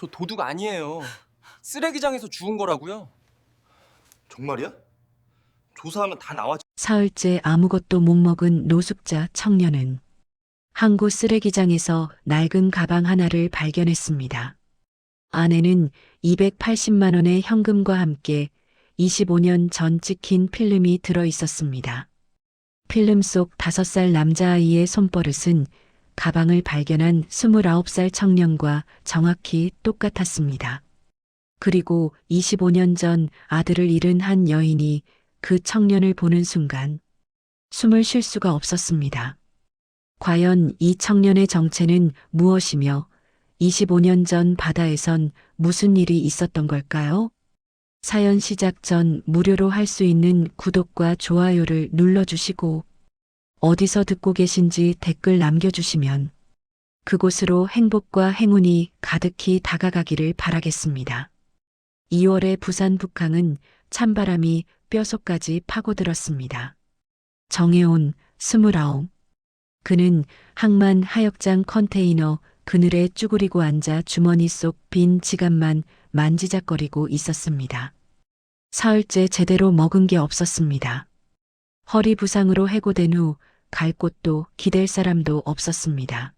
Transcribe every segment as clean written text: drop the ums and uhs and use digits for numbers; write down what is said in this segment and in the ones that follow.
저 도둑 아니에요. 쓰레기장에서 주운 거라고요. 정말이야? 조사하면 다 나와. 사흘째 아무것도 못 먹은 노숙자 청년은 항구 쓰레기장에서 낡은 가방 하나를 발견했습니다. 안에는 280만 원의 현금과 함께 25년 전 찍힌 필름이 들어 있었습니다. 필름 속 5살 남자아이의 손버릇은 가방을 발견한 29살 청년과 정확히 똑같았습니다. 그리고 25년 전 아들을 잃은 한 여인이 그 청년을 보는 순간 숨을 쉴 수가 없었습니다. 과연 이 청년의 정체는 무엇이며 25년 전 바다에선 무슨 일이 있었던 걸까요? 사연 시작 전 무료로 할 수 있는 구독과 좋아요를 눌러주시고 어디서 듣고 계신지 댓글 남겨주시면 그곳으로 행복과 행운이 가득히 다가가기를 바라겠습니다. 2월의 부산 북항은 찬바람이 뼛속까지 파고들었습니다. 정혜온 29. 그는 항만 하역장 컨테이너 그늘에 쭈그리고 앉아 주머니 속 빈 지갑만 만지작거리고 있었습니다. 사흘째 제대로 먹은 게 없었습니다. 허리 부상으로 해고된 후 갈 곳도 기댈 사람도 없었습니다.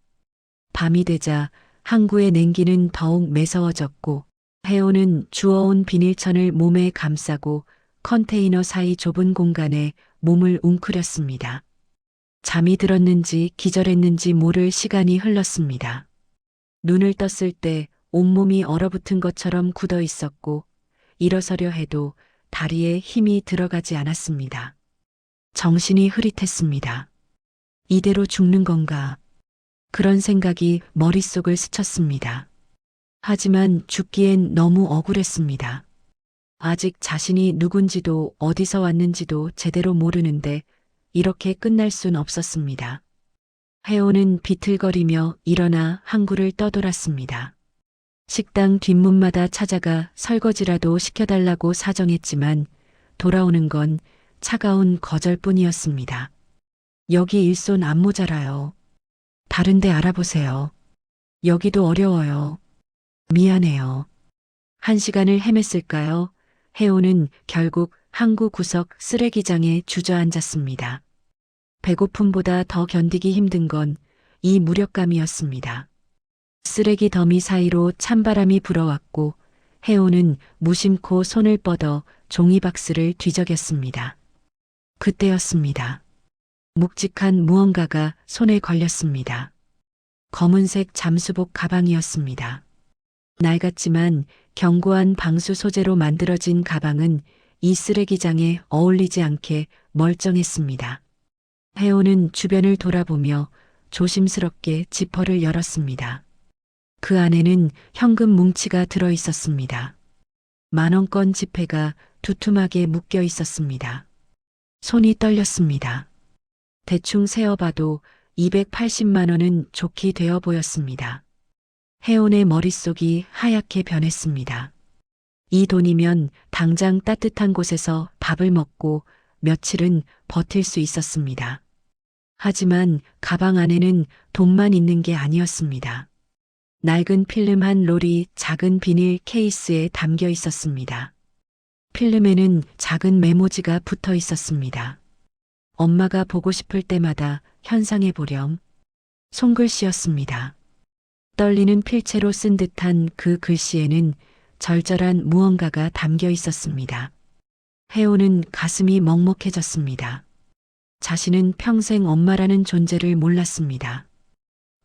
밤이 되자 항구의 냉기는 더욱 매서워졌고 혜온은 주워온 비닐천을 몸에 감싸고 컨테이너 사이 좁은 공간에 몸을 웅크렸습니다. 잠이 들었는지 기절했는지 모를 시간이 흘렀습니다. 눈을 떴을 때 온몸이 얼어붙은 것처럼 굳어 있었고 일어서려 해도 다리에 힘이 들어가지 않았습니다. 정신이 흐릿했습니다. 이대로 죽는 건가? 그런 생각이 머릿속을 스쳤습니다. 하지만 죽기엔 너무 억울했습니다. 아직 자신이 누군지도 어디서 왔는지도 제대로 모르는데 이렇게 끝날 순 없었습니다. 혜온은 비틀거리며 일어나 항구를 떠돌았습니다. 식당 뒷문마다 찾아가 설거지라도 시켜달라고 사정했지만 돌아오는 건 차가운 거절뿐이었습니다. 여기 일손 안 모자라요. 다른 데 알아보세요. 여기도 어려워요. 미안해요. 1시간을 헤맸을까요? 혜온은 결국 항구 구석 쓰레기장에 주저앉았습니다. 배고픔보다 더 견디기 힘든 건 이 무력감이었습니다. 쓰레기 더미 사이로 찬바람이 불어왔고 혜온은 무심코 손을 뻗어 종이박스를 뒤적였습니다. 그때였습니다. 묵직한 무언가가 손에 걸렸습니다. 검은색 잠수복 가방이었습니다. 낡았지만 견고한 방수 소재로 만들어진 가방은 이 쓰레기장에 어울리지 않게 멀쩡했습니다. 혜온은 주변을 돌아보며 조심스럽게 지퍼를 열었습니다. 그 안에는 현금 뭉치가 들어 있었습니다. 10,000원권 지폐가 두툼하게 묶여 있었습니다. 손이 떨렸습니다. 대충 세어봐도 280만 원은 좋게 되어 보였습니다. 혜온의 머릿속이 하얗게 변했습니다. 이 돈이면 당장 따뜻한 곳에서 밥을 먹고 며칠은 버틸 수 있었습니다. 하지만 가방 안에는 돈만 있는 게 아니었습니다. 낡은 필름 한 롤이 작은 비닐 케이스에 담겨 있었습니다. 필름에는 작은 메모지가 붙어 있었습니다. 엄마가 보고 싶을 때마다 현상해 보렴. 손글씨였습니다. 떨리는 필체로 쓴 듯한 그 글씨에는 절절한 무언가가 담겨 있었습니다. 혜온은 가슴이 먹먹해졌습니다. 자신은 평생 엄마라는 존재를 몰랐습니다.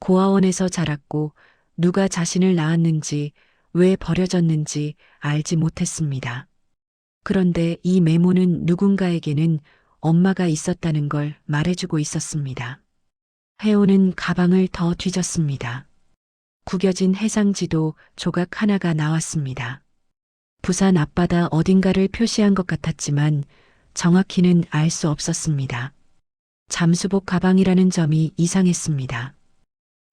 고아원에서 자랐고 누가 자신을 낳았는지 왜 버려졌는지 알지 못했습니다. 그런데 이 메모는 누군가에게는 엄마가 있었다는 걸 말해주고 있었습니다. 혜온은 가방을 더 뒤졌습니다. 구겨진 해상지도 조각 하나가 나왔습니다. 부산 앞바다 어딘가를 표시한 것 같았지만 정확히는 알 수 없었습니다. 잠수복 가방이라는 점이 이상했습니다.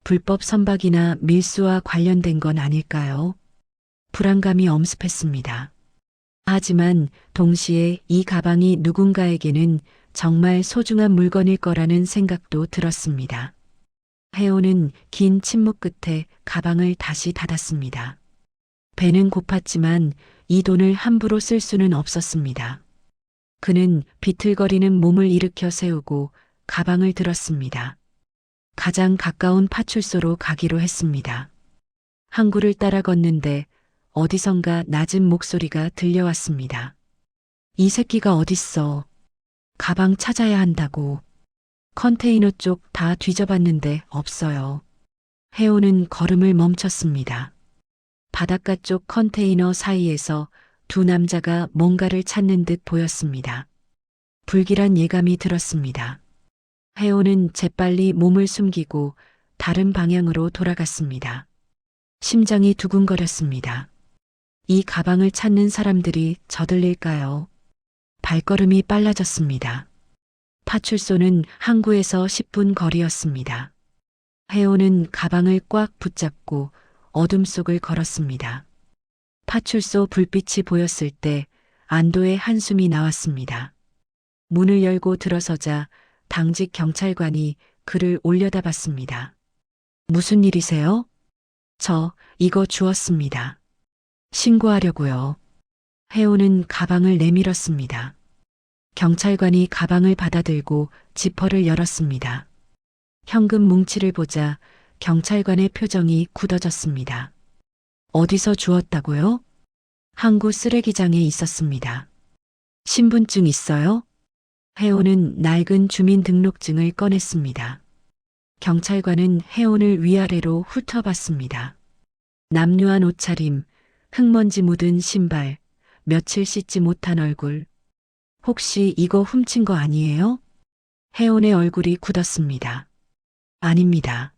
불법 선박이나 밀수와 관련된 건 아닐까요? 불안감이 엄습했습니다. 하지만 동시에 이 가방이 누군가에게는 정말 소중한 물건일 거라는 생각도 들었습니다. 혜온은 긴 침묵 끝에 가방을 다시 닫았습니다. 배는 고팠지만 이 돈을 함부로 쓸 수는 없었습니다. 그는 비틀거리는 몸을 일으켜 세우고 가방을 들었습니다. 가장 가까운 파출소로 가기로 했습니다. 항구를 따라 걷는데 어디선가 낮은 목소리가 들려왔습니다. 이 새끼가 어딨어? 가방 찾아야 한다고. 컨테이너 쪽 다 뒤져봤는데 없어요. 해오는 걸음을 멈췄습니다. 바닷가 쪽 컨테이너 사이에서 두 남자가 뭔가를 찾는 듯 보였습니다. 불길한 예감이 들었습니다. 해오는 재빨리 몸을 숨기고 다른 방향으로 돌아갔습니다. 심장이 두근거렸습니다. 이 가방을 찾는 사람들이 저들릴까요? 발걸음이 빨라졌습니다. 파출소는 항구에서 10분 거리였습니다. 해오는 가방을 꽉 붙잡고 어둠 속을 걸었습니다. 파출소 불빛이 보였을 때 안도의 한숨이 나왔습니다. 문을 열고 들어서자 당직 경찰관이 그를 올려다봤습니다. 무슨 일이세요? 저 이거 주웠습니다. 신고하려고요. 해오는 가방을 내밀었습니다. 경찰관이 가방을 받아들고 지퍼를 열었습니다. 현금 뭉치를 보자 경찰관의 표정이 굳어졌습니다. 어디서 주웠다고요? 항구 쓰레기장에 있었습니다. 신분증 있어요? 해오는 낡은 주민등록증을 꺼냈습니다. 경찰관은 해온을 위아래로 훑어봤습니다. 남루한 옷차림, 흙먼지 묻은 신발, 며칠 씻지 못한 얼굴. 혹시 이거 훔친 거 아니에요? 해온의 얼굴이 굳었습니다. 아닙니다.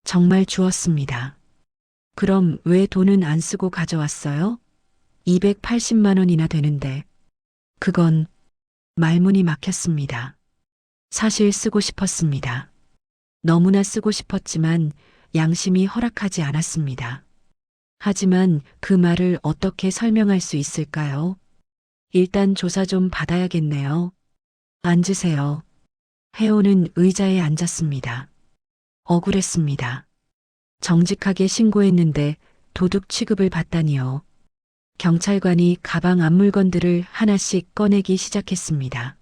정말 주었습니다. 그럼 왜 돈은 안 쓰고 가져왔어요? 280만 원이나 되는데. 그건 말문이 막혔습니다. 사실 쓰고 싶었습니다. 너무나 쓰고 싶었지만 양심이 허락하지 않았습니다. 하지만 그 말을 어떻게 설명할 수 있을까요? 일단 조사 좀 받아야겠네요. 앉으세요. 해오는 의자에 앉았습니다. 억울했습니다. 정직하게 신고했는데 도둑 취급을 받다니요. 경찰관이 가방 앞 물건들을 하나씩 꺼내기 시작했습니다.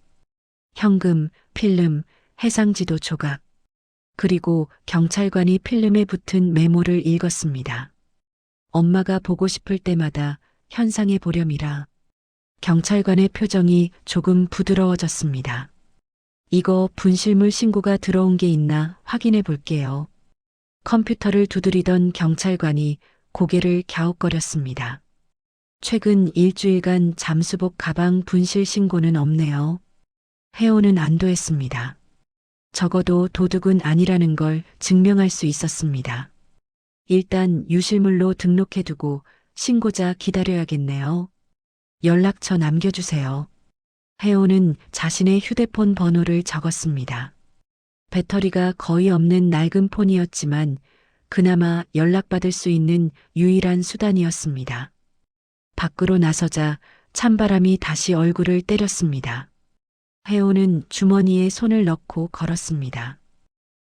현금, 필름, 해상지도 조각. 그리고 경찰관이 필름에 붙은 메모를 읽었습니다. 엄마가 보고 싶을 때마다 현상해 보렴이라. 경찰관의 표정이 조금 부드러워졌습니다. 이거 분실물 신고가 들어온 게 있나 확인해 볼게요. 컴퓨터를 두드리던 경찰관이 고개를 갸웃거렸습니다. 최근 일주일간 잠수복 가방 분실 신고는 없네요. 해오는 안도했습니다. 적어도 도둑은 아니라는 걸 증명할 수 있었습니다. 일단 유실물로 등록해두고 신고자 기다려야겠네요. 연락처 남겨주세요. 해오는 자신의 휴대폰 번호를 적었습니다. 배터리가 거의 없는 낡은 폰이었지만 그나마 연락받을 수 있는 유일한 수단이었습니다. 밖으로 나서자 찬바람이 다시 얼굴을 때렸습니다. 해오는 주머니에 손을 넣고 걸었습니다.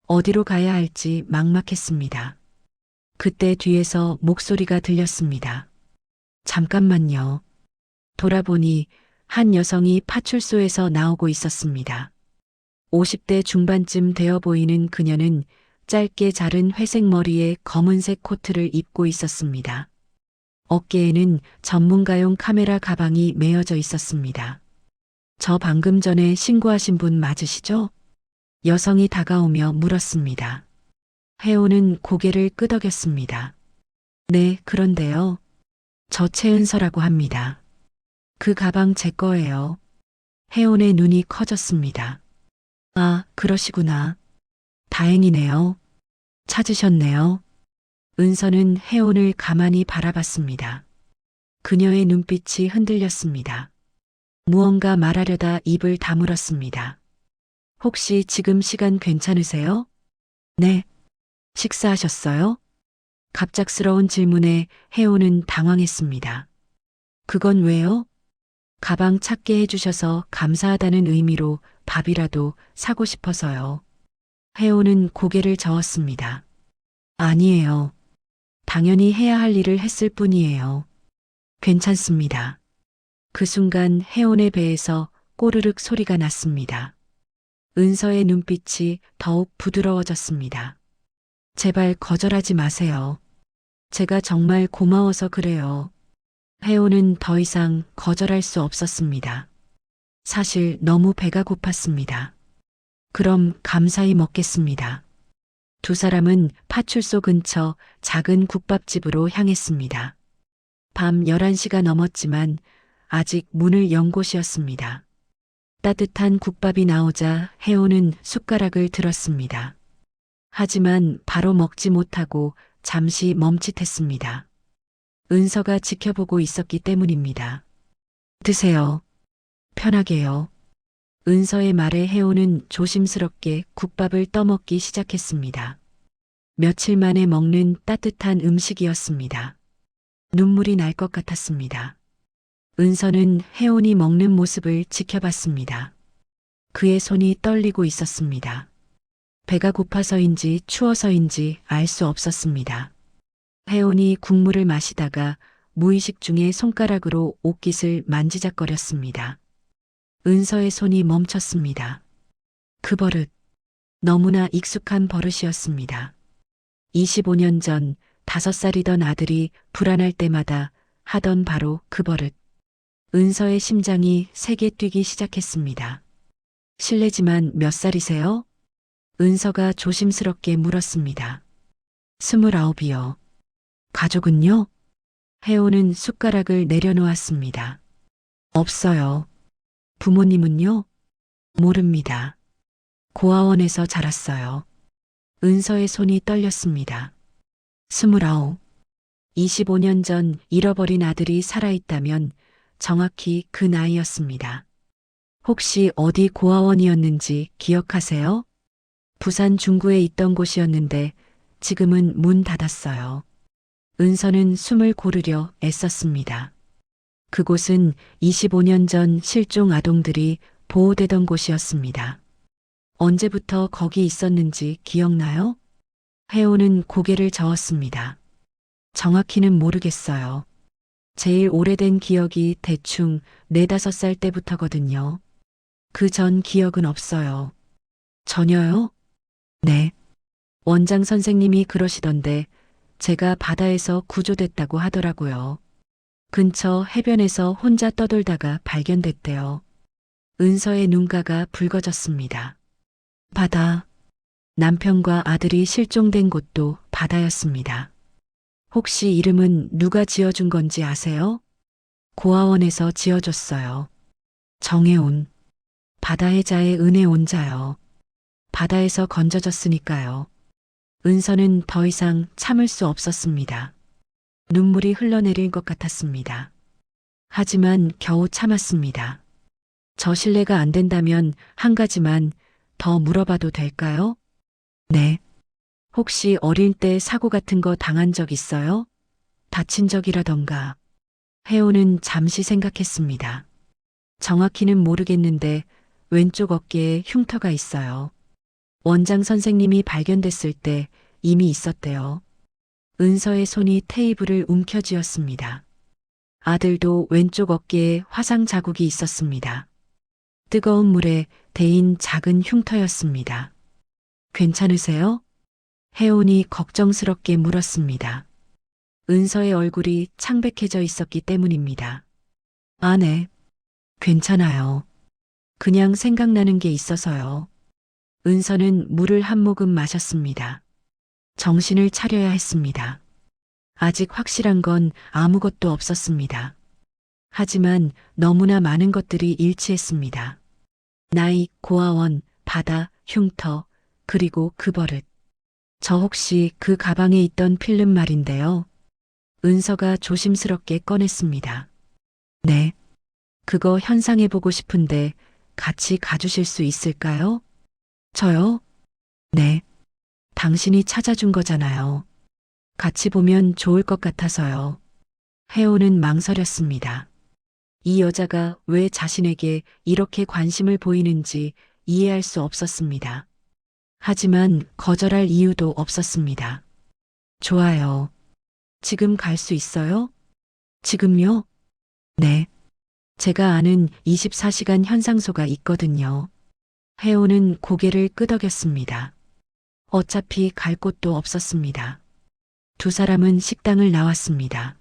어디로 가야 할지 막막했습니다. 그때 뒤에서 목소리가 들렸습니다. 잠깐만요. 돌아보니 한 여성이 파출소에서 나오고 있었습니다. 50대 중반쯤 되어 보이는 그녀는 짧게 자른 회색 머리에 검은색 코트를 입고 있었습니다. 어깨에는 전문가용 카메라 가방이 메어져 있었습니다. 저 방금 전에 신고하신 분 맞으시죠? 여성이 다가오며 물었습니다. 해오는 고개를 끄덕였습니다. 네, 그런데요. 저 최은서라고 합니다. 그 가방 제 거예요. 해온의 눈이 커졌습니다. 아, 그러시구나. 다행이네요. 찾으셨네요. 은서는 해온을 가만히 바라봤습니다. 그녀의 눈빛이 흔들렸습니다. 무언가 말하려다 입을 다물었습니다. 혹시 지금 시간 괜찮으세요? 네. 식사하셨어요? 갑작스러운 질문에 해온은 당황했습니다. 그건 왜요? 가방 찾게 해주셔서 감사하다는 의미로 밥이라도 사고 싶어서요. 해온은 고개를 저었습니다. 아니에요. 당연히 해야 할 일을 했을 뿐이에요. 괜찮습니다. 그 순간 혜원의 배에서 꼬르륵 소리가 났습니다. 은서의 눈빛이 더욱 부드러워졌습니다. 제발 거절하지 마세요. 제가 정말 고마워서 그래요. 혜원은 더 이상 거절할 수 없었습니다. 사실 너무 배가 고팠습니다. 그럼 감사히 먹겠습니다. 두 사람은 파출소 근처 작은 국밥집으로 향했습니다. 밤 11시가 넘었지만 아직 문을 연 곳이었습니다. 따뜻한 국밥이 나오자 혜원은 숟가락을 들었습니다. 하지만 바로 먹지 못하고 잠시 멈칫했습니다. 은서가 지켜보고 있었기 때문입니다. 드세요. 편하게요. 은서의 말에 혜원은 조심스럽게 국밥을 떠먹기 시작했습니다. 며칠 만에 먹는 따뜻한 음식이었습니다. 눈물이 날 것 같았습니다. 은서는 혜원이 먹는 모습을 지켜봤습니다. 그의 손이 떨리고 있었습니다. 배가 고파서인지 추워서인지 알 수 없었습니다. 혜원이 국물을 마시다가 무의식 중에 손가락으로 옷깃을 만지작거렸습니다. 은서의 손이 멈췄습니다. 그 버릇, 너무나 익숙한 버릇이었습니다. 25년 전 5살이던 아들이 불안할 때마다 하던 바로 그 버릇. 은서의 심장이 세게 뛰기 시작했습니다. 실례지만 몇 살이세요? 은서가 조심스럽게 물었습니다. 29이요. 가족은요? 혜원은 숟가락을 내려놓았습니다. 없어요. 부모님은요? 모릅니다. 고아원에서 자랐어요. 은서의 손이 떨렸습니다. 29. 25년 전 잃어버린 아들이 살아있다면 정확히 그 나이였습니다. 혹시 어디 고아원이었는지 기억하세요? 부산 중구에 있던 곳이었는데 지금은 문 닫았어요. 은서는 숨을 고르려 애썼습니다. 그곳은 25년 전 실종 아동들이 보호되던 곳이었습니다. 언제부터 거기 있었는지 기억나요? 혜원은 고개를 저었습니다. 정확히는 모르겠어요. 제일 오래된 기억이 대충 4~5살 때부터거든요. 그 전 기억은 없어요. 전혀요? 네. 원장 선생님이 그러시던데 제가 바다에서 구조됐다고 하더라고요. 근처 해변에서 혼자 떠돌다가 발견됐대요. 은서의 눈가가 붉어졌습니다. 바다. 남편과 아들이 실종된 곳도 바다였습니다. 혹시 이름은 누가 지어준 건지 아세요? 고아원에서 지어줬어요. 정혜온. 바다해자의 은혜 온자요. 바다에서 건져졌으니까요. 은서는 더 이상 참을 수 없었습니다. 눈물이 흘러내릴 것 같았습니다. 하지만 겨우 참았습니다. 저 실례가 안 된다면 한 가지만 더 물어봐도 될까요? 네. 혹시 어릴 때 사고 같은 거 당한 적 있어요? 다친 적이라던가. 혜원은 잠시 생각했습니다. 정확히는 모르겠는데 왼쪽 어깨에 흉터가 있어요. 원장 선생님이 발견됐을 때 이미 있었대요. 은서의 손이 테이블을 움켜쥐었습니다. 아들도 왼쪽 어깨에 화상 자국이 있었습니다. 뜨거운 물에 데인 작은 흉터였습니다. 괜찮으세요? 혜원이 걱정스럽게 물었습니다. 은서의 얼굴이 창백해져 있었기 때문입니다. 아, 네. 괜찮아요. 그냥 생각나는 게 있어서요. 은서는 물을 한 모금 마셨습니다. 정신을 차려야 했습니다. 아직 확실한 건 아무것도 없었습니다. 하지만 너무나 많은 것들이 일치했습니다. 나이, 고아원, 바다, 흉터, 그리고 그 버릇. 저 혹시 그 가방에 있던 필름 말인데요. 은서가 조심스럽게 꺼냈습니다. 네. 그거 현상해보고 싶은데 같이 가주실 수 있을까요? 저요? 네. 당신이 찾아준 거잖아요. 같이 보면 좋을 것 같아서요. 혜원은 망설였습니다. 이 여자가 왜 자신에게 이렇게 관심을 보이는지 이해할 수 없었습니다. 하지만 거절할 이유도 없었습니다. 좋아요. 지금 갈 수 있어요? 지금요? 네. 제가 아는 24시간 현상소가 있거든요. 혜원은 고개를 끄덕였습니다. 어차피 갈 곳도 없었습니다. 두 사람은 식당을 나왔습니다.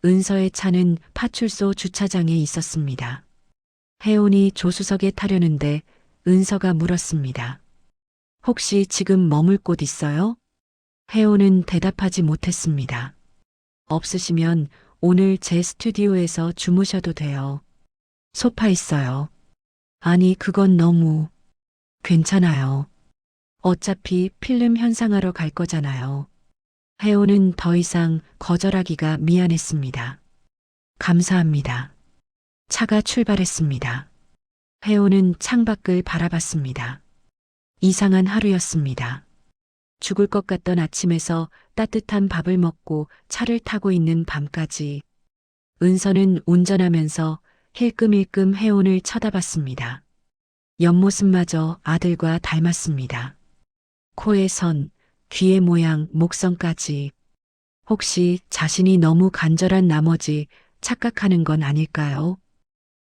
은서의 차는 파출소 주차장에 있었습니다. 혜원이 조수석에 타려는데 은서가 물었습니다. 혹시 지금 머물 곳 있어요? 혜원은 대답하지 못했습니다. 없으시면 오늘 제 스튜디오에서 주무셔도 돼요. 소파 있어요. 아니, 그건 너무. 괜찮아요. 어차피 필름 현상하러 갈 거잖아요. 혜원은 더 이상 거절하기가 미안했습니다. 감사합니다. 차가 출발했습니다. 혜원은 창밖을 바라봤습니다. 이상한 하루였습니다. 죽을 것 같던 아침에서 따뜻한 밥을 먹고 차를 타고 있는 밤까지 은서는 운전하면서 힐끔힐끔 혜원을 쳐다봤습니다. 옆모습마저 아들과 닮았습니다. 코의 선, 귀의 모양, 목선까지. 혹시 자신이 너무 간절한 나머지 착각하는 건 아닐까요?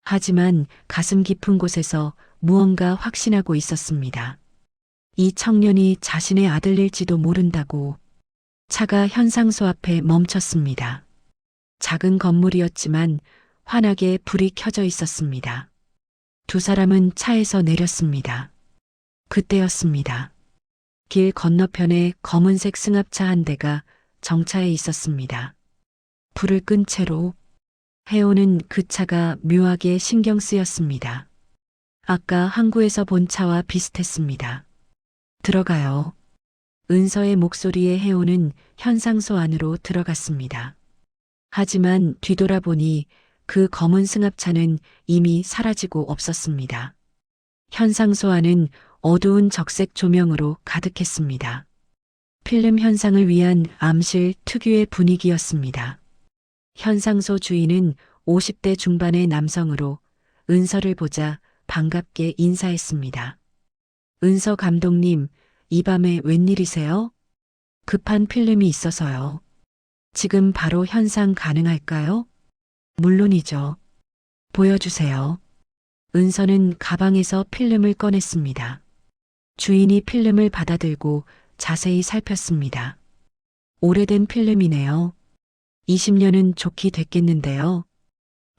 하지만 가슴 깊은 곳에서 무언가 확신하고 있었습니다. 이 청년이 자신의 아들일지도 모른다고. 차가 현상소 앞에 멈췄습니다. 작은 건물이었지만 환하게 불이 켜져 있었습니다. 두 사람은 차에서 내렸습니다. 그때였습니다. 길 건너편에 검은색 승합차 한 대가 정차해 있었습니다. 불을 끈 채로 혜원은 그 차가 묘하게 신경 쓰였습니다. 아까 항구에서 본 차와 비슷했습니다. 들어가요. 은서의 목소리에 혜원은 현상소 안으로 들어갔습니다. 하지만 뒤돌아보니 그 검은 승합차는 이미 사라지고 없었습니다. 현상소 안은 어두운 적색 조명으로 가득했습니다. 필름 현상을 위한 암실 특유의 분위기였습니다. 현상소 주인은 50대 중반의 남성으로 은서를 보자 반갑게 인사했습니다. 은서 감독님, 이 밤에 웬일이세요? 급한 필름이 있어서요. 지금 바로 현상 가능할까요? 물론이죠. 보여주세요. 은서는 가방에서 필름을 꺼냈습니다. 주인이 필름을 받아들고 자세히 살폈습니다. 오래된 필름이네요. 20년은 좋게 됐겠는데요.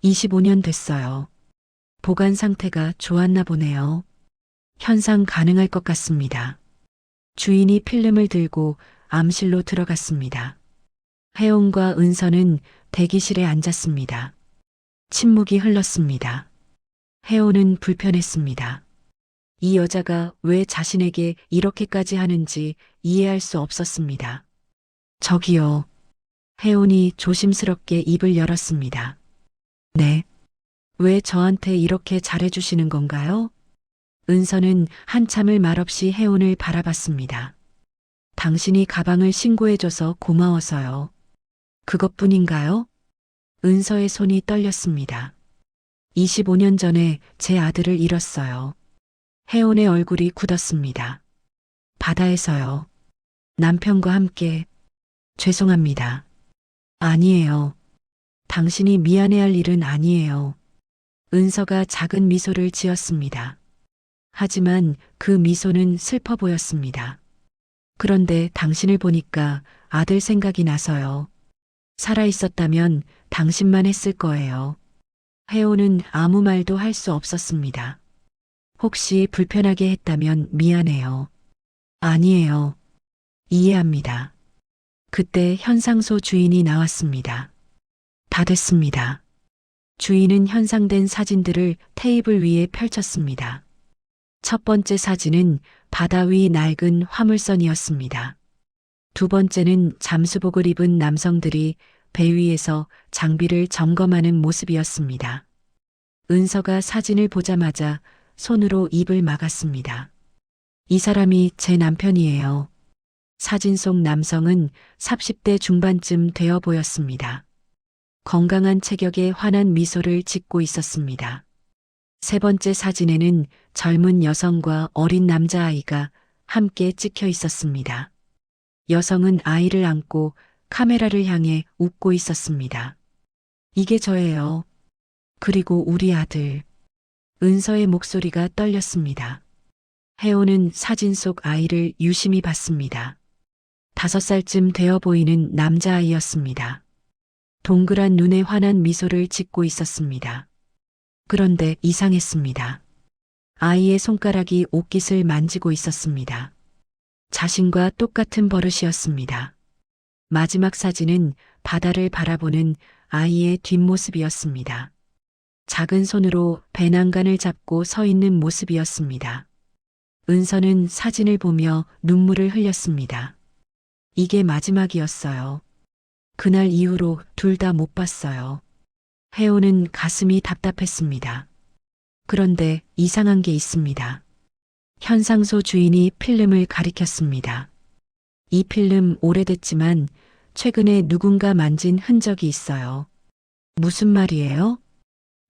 25년 됐어요. 보관 상태가 좋았나 보네요. 현상 가능할 것 같습니다. 주인이 필름을 들고 암실로 들어갔습니다. 혜원과 은서는 대기실에 앉았습니다. 침묵이 흘렀습니다. 혜원은 불편했습니다. 이 여자가 왜 자신에게 이렇게까지 하는지 이해할 수 없었습니다. 저기요. 혜원이 조심스럽게 입을 열었습니다. 네. 왜 저한테 이렇게 잘해주시는 건가요? 은서는 한참을 말없이 혜원을 바라봤습니다. 당신이 가방을 신고해줘서 고마워서요. 그것뿐인가요? 은서의 손이 떨렸습니다. 25년 전에 제 아들을 잃었어요. 혜원의 얼굴이 굳었습니다. 바다에서요. 남편과 함께. 죄송합니다. 아니에요. 당신이 미안해할 일은 아니에요. 은서가 작은 미소를 지었습니다. 하지만 그 미소는 슬퍼 보였습니다. 그런데 당신을 보니까 아들 생각이 나서요. 살아있었다면 당신만 했을 거예요. 혜원은 아무 말도 할 수 없었습니다. 혹시 불편하게 했다면 미안해요. 아니에요. 이해합니다. 그때 현상소 주인이 나왔습니다. 다 됐습니다. 주인은 현상된 사진들을 테이블 위에 펼쳤습니다. 첫 번째 사진은 바다 위 낡은 화물선이었습니다. 두 번째는 잠수복을 입은 남성들이 배 위에서 장비를 점검하는 모습이었습니다. 은서가 사진을 보자마자 손으로 입을 막았습니다. 이 사람이 제 남편이에요. 사진 속 남성은 30대 중반쯤 되어 보였습니다. 건강한 체격에 환한 미소를 짓고 있었습니다. 세 번째 사진에는 젊은 여성과 어린 남자아이가 함께 찍혀 있었습니다. 여성은 아이를 안고 카메라를 향해 웃고 있었습니다. 이게 저예요. 그리고 우리 아들. 은서의 목소리가 떨렸습니다. 혜호는 사진 속 아이를 유심히 봤습니다. 5살쯤 되어 보이는 남자아이였습니다. 동그란 눈에 환한 미소를 짓고 있었습니다. 그런데 이상했습니다. 아이의 손가락이 옷깃을 만지고 있었습니다. 자신과 똑같은 버릇이었습니다. 마지막 사진은 바다를 바라보는 아이의 뒷모습이었습니다. 작은 손으로 배낭간을 잡고 서 있는 모습이었습니다. 은서는 사진을 보며 눈물을 흘렸습니다. 이게 마지막이었어요. 그날 이후로 둘 다 못 봤어요. 혜호는 가슴이 답답했습니다. 그런데 이상한 게 있습니다. 현상소 주인이 필름을 가리켰습니다. 이 필름 오래됐지만 최근에 누군가 만진 흔적이 있어요. 무슨 말이에요?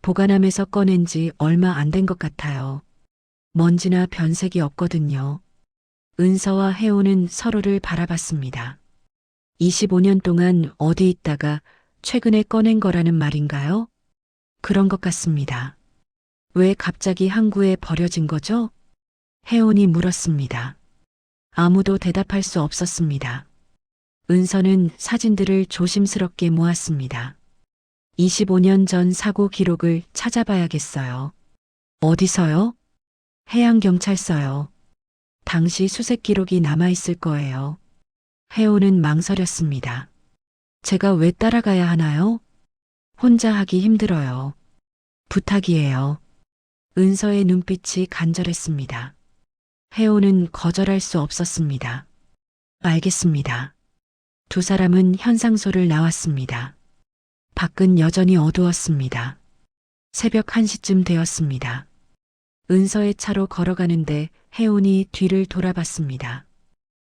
보관함에서 꺼낸 지 얼마 안 된 것 같아요. 먼지나 변색이 없거든요. 은서와 혜호는 서로를 바라봤습니다. 25년 동안 어디 있다가 최근에 꺼낸 거라는 말인가요? 그런 것 같습니다. 왜 갑자기 항구에 버려진 거죠? 혜원이 물었습니다. 아무도 대답할 수 없었습니다. 은서는 사진들을 조심스럽게 모았습니다. 25년 전 사고 기록을 찾아봐야겠어요. 어디서요? 해양경찰서요. 당시 수색 기록이 남아있을 거예요. 혜호는 망설였습니다. 제가 왜 따라가야 하나요? 혼자 하기 힘들어요. 부탁이에요. 은서의 눈빛이 간절했습니다. 혜호는 거절할 수 없었습니다. 알겠습니다. 두 사람은 현상소를 나왔습니다. 밖은 여전히 어두웠습니다. 새벽 1시쯤 되었습니다. 은서의 차로 걸어가는데 혜온이 뒤를 돌아봤습니다.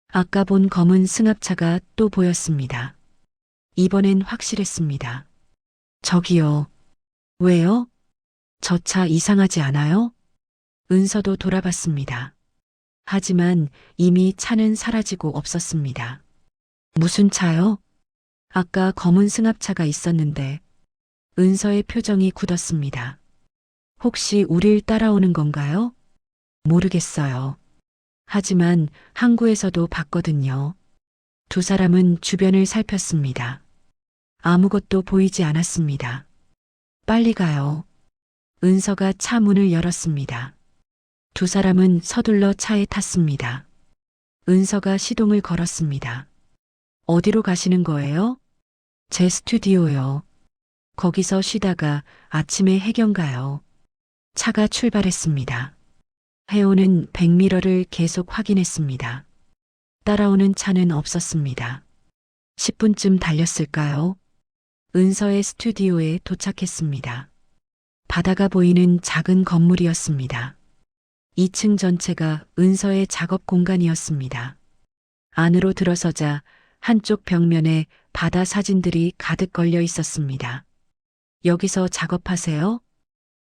아까 본 검은 승합차가 또 보였습니다. 이번엔 확실했습니다. 저기요. 왜요? 저 차 이상하지 않아요? 은서도 돌아봤습니다. 하지만 이미 차는 사라지고 없었습니다. 무슨 차요? 아까 검은 승합차가 있었는데 은서의 표정이 굳었습니다. 혹시 우릴 따라오는 건가요? 모르겠어요. 하지만 항구에서도 봤거든요. 두 사람은 주변을 살폈습니다. 아무것도 보이지 않았습니다. 빨리 가요. 은서가 차 문을 열었습니다. 두 사람은 서둘러 차에 탔습니다. 은서가 시동을 걸었습니다. 어디로 가시는 거예요? 제 스튜디오요. 거기서 쉬다가 아침에 해경 가요. 차가 출발했습니다. 혜호는 백미러를 계속 확인했습니다. 따라오는 차는 없었습니다. 10분쯤 달렸을까요? 은서의 스튜디오에 도착했습니다. 바다가 보이는 작은 건물이었습니다. 2층 전체가 은서의 작업 공간이었습니다. 안으로 들어서자 한쪽 벽면에 바다 사진들이 가득 걸려 있었습니다. 여기서 작업하세요?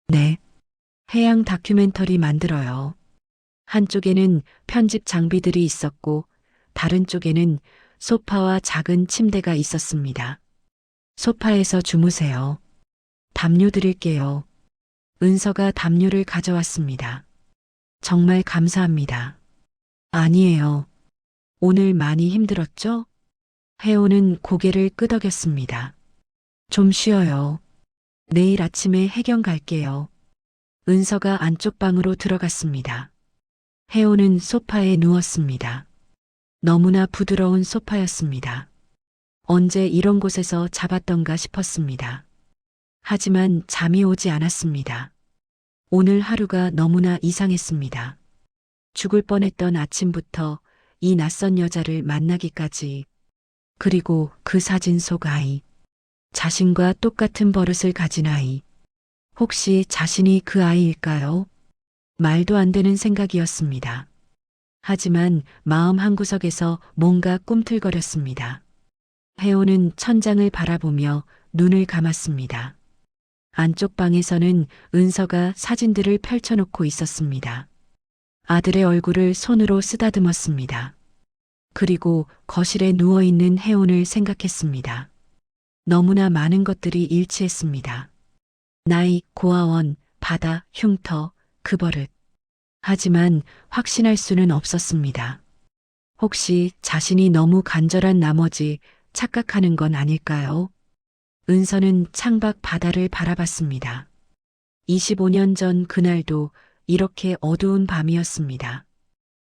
네. 해양 다큐멘터리 만들어요. 한쪽에는 편집 장비들이 있었고 다른 쪽에는 소파와 작은 침대가 있었습니다. 소파에서 주무세요. 담요 드릴게요. 은서가 담요를 가져왔습니다. 정말 감사합니다. 아니에요. 오늘 많이 힘들었죠? 혜호는 고개를 끄덕였습니다. 좀 쉬어요. 내일 아침에 해경 갈게요. 은서가 안쪽 방으로 들어갔습니다. 혜호는 소파에 누웠습니다. 너무나 부드러운 소파였습니다. 언제 이런 곳에서 잡았던가 싶었습니다. 하지만 잠이 오지 않았습니다. 오늘 하루가 너무나 이상했습니다. 죽을 뻔했던 아침부터 이 낯선 여자를 만나기까지, 그리고 그 사진 속 아이, 자신과 똑같은 버릇을 가진 아이, 혹시 자신이 그 아이일까요? 말도 안 되는 생각이었습니다. 하지만 마음 한구석에서 뭔가 꿈틀거렸습니다. 혜호는 천장을 바라보며 눈을 감았습니다. 안쪽 방에서는 은서가 사진들을 펼쳐놓고 있었습니다. 아들의 얼굴을 손으로 쓰다듬었습니다. 그리고 거실에 누워있는 혜원을 생각했습니다. 너무나 많은 것들이 일치했습니다. 나이, 고아원, 바다, 흉터, 그 버릇. 하지만 확신할 수는 없었습니다. 혹시 자신이 너무 간절한 나머지 착각하는 건 아닐까요? 은서는 창밖 바다를 바라봤습니다. 25년 전 그날도 이렇게 어두운 밤이었습니다.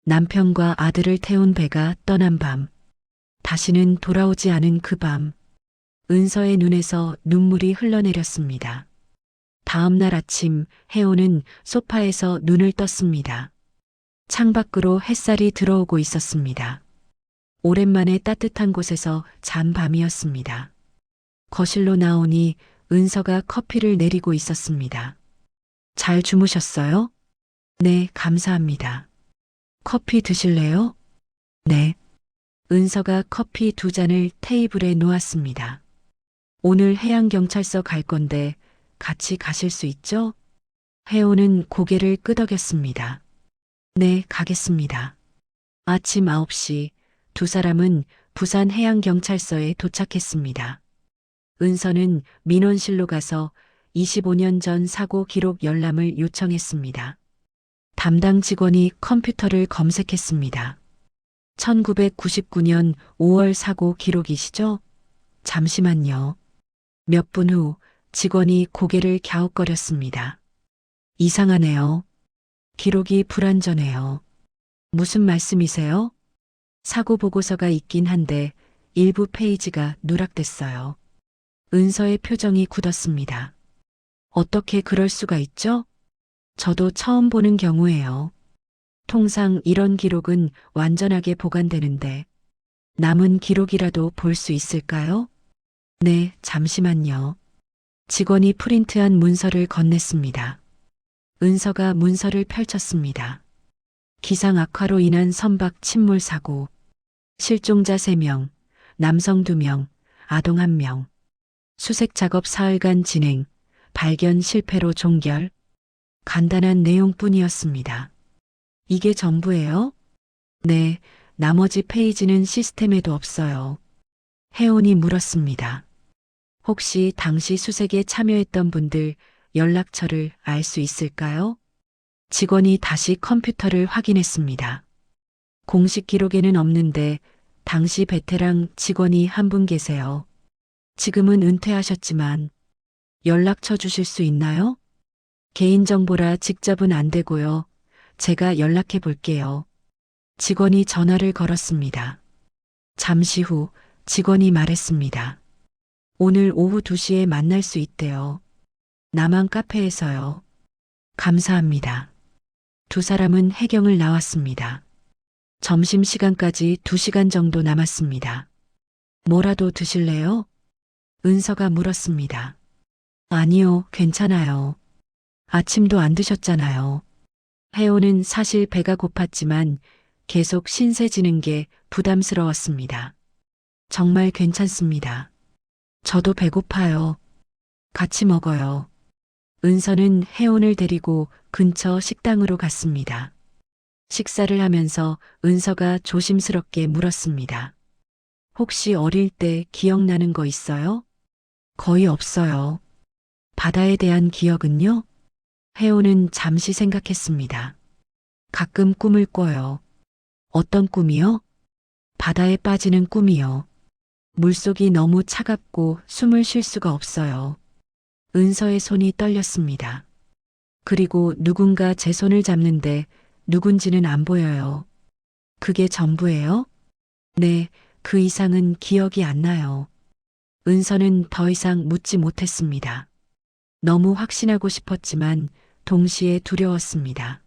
남편과 아들을 태운 배가 떠난 밤. 다시는 돌아오지 않은 그 밤. 은서의 눈에서 눈물이 흘러내렸습니다. 다음 날 아침 혜원은 소파에서 눈을 떴습니다. 창밖으로 햇살이 들어오고 있었습니다. 오랜만에 따뜻한 곳에서 잔 밤이었습니다. 거실로 나오니 은서가 커피를 내리고 있었습니다. 잘 주무셨어요? 네, 감사합니다. 커피 드실래요? 네. 은서가 커피 2잔을 테이블에 놓았습니다. 오늘 해양경찰서 갈 건데 같이 가실 수 있죠? 혜원은 고개를 끄덕였습니다. 네, 가겠습니다. 아침 9시 두 사람은 부산 해양경찰서에 도착했습니다. 은서는 민원실로 가서 25년 전 사고 기록 열람을 요청했습니다. 담당 직원이 컴퓨터를 검색했습니다. 1999년 5월 사고 기록이시죠? 잠시만요. 몇 분 후 직원이 고개를 갸웃거렸습니다. 이상하네요. 기록이 불완전해요. 무슨 말씀이세요? 사고 보고서가 있긴 한데 일부 페이지가 누락됐어요. 은서의 표정이 굳었습니다. 어떻게 그럴 수가 있죠? 저도 처음 보는 경우예요. 통상 이런 기록은 완전하게 보관되는데 남은 기록이라도 볼 수 있을까요? 네, 잠시만요. 직원이 프린트한 문서를 건넸습니다. 은서가 문서를 펼쳤습니다. 기상 악화로 인한 선박 침몰 사고, 실종자 3명, 남성 2명, 아동 1명, 수색 작업 사흘간 진행, 발견 실패로 종결. 간단한 내용뿐이었습니다. 이게 전부예요? 네, 나머지 페이지는 시스템에도 없어요. 혜원이 물었습니다. 혹시 당시 수색에 참여했던 분들 연락처를 알 수 있을까요? 직원이 다시 컴퓨터를 확인했습니다. 공식 기록에는 없는데 당시 베테랑 직원이 한 분 계세요. 지금은 은퇴하셨지만 연락처 주실 수 있나요? 개인정보라 직접은 안 되고요. 제가 연락해 볼게요. 직원이 전화를 걸었습니다. 잠시 후 직원이 말했습니다. 오늘 오후 2시에 만날 수 있대요. 남한 카페에서요. 감사합니다. 두 사람은 해경을 나왔습니다. 점심시간까지 2시간 정도 남았습니다. 뭐라도 드실래요? 은서가 물었습니다. 아니요, 괜찮아요. 아침도 안 드셨잖아요. 혜원은 사실 배가 고팠지만 계속 신세 지는 게 부담스러웠습니다. 정말 괜찮습니다. 저도 배고파요. 같이 먹어요. 은서는 혜원을 데리고 근처 식당으로 갔습니다. 식사를 하면서 은서가 조심스럽게 물었습니다. 혹시 어릴 때 기억나는 거 있어요? 거의 없어요. 바다에 대한 기억은요? 혜원은 잠시 생각했습니다. 가끔 꿈을 꿔요. 어떤 꿈이요? 바다에 빠지는 꿈이요. 물속이 너무 차갑고 숨을 쉴 수가 없어요. 은서의 손이 떨렸습니다. 그리고 누군가 제 손을 잡는데 누군지는 안 보여요. 그게 전부예요? 네, 그 이상은 기억이 안 나요. 은서는 더 이상 묻지 못했습니다. 너무 확신하고 싶었지만 동시에 두려웠습니다.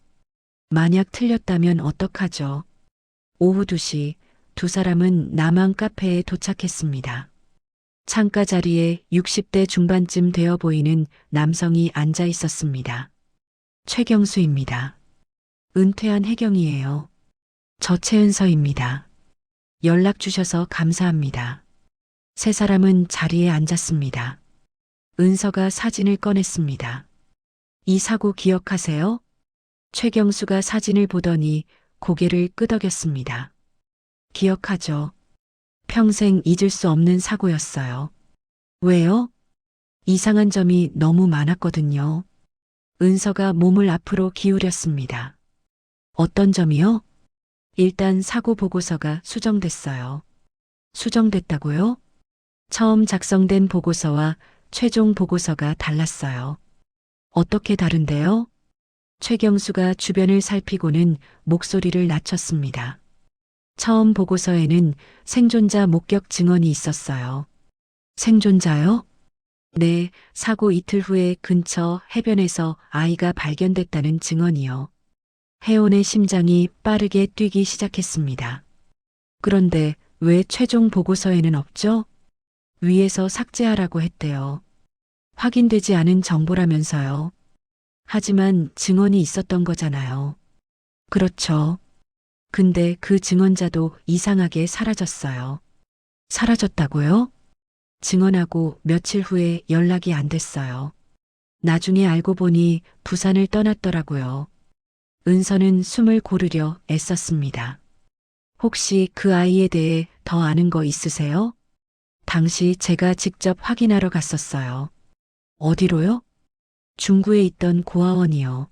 만약 틀렸다면 어떡하죠? 오후 2시 두 사람은 남한 카페에 도착했습니다. 창가 자리에 60대 중반쯤 되어 보이는 남성이 앉아 있었습니다. 최경수입니다. 은퇴한 해경이에요. 저 최은서입니다. 연락 주셔서 감사합니다. 세 사람은 자리에 앉았습니다. 은서가 사진을 꺼냈습니다. 이 사고 기억하세요? 최경수가 사진을 보더니 고개를 끄덕였습니다. 기억하죠. 평생 잊을 수 없는 사고였어요. 왜요? 이상한 점이 너무 많았거든요. 은서가 몸을 앞으로 기울였습니다. 어떤 점이요? 일단 사고 보고서가 수정됐어요. 수정됐다고요? 처음 작성된 보고서와 최종 보고서가 달랐어요. 어떻게 다른데요? 최경수가 주변을 살피고는 목소리를 낮췄습니다. 처음 보고서에는 생존자 목격 증언이 있었어요. 생존자요? 네, 사고 이틀 후에 근처 해변에서 아이가 발견됐다는 증언이요. 혜원의 심장이 빠르게 뛰기 시작했습니다. 그런데 왜 최종 보고서에는 없죠? 위에서 삭제하라고 했대요. 확인되지 않은 정보라면서요. 하지만 증언이 있었던 거잖아요. 그렇죠. 근데 그 증언자도 이상하게 사라졌어요. 사라졌다고요? 증언하고 며칠 후에 연락이 안 됐어요. 나중에 알고 보니 부산을 떠났더라고요. 은서는 숨을 고르려 애썼습니다. 혹시 그 아이에 대해 더 아는 거 있으세요? 당시 제가 직접 확인하러 갔었어요. 어디로요? 중구에 있던 고아원이요.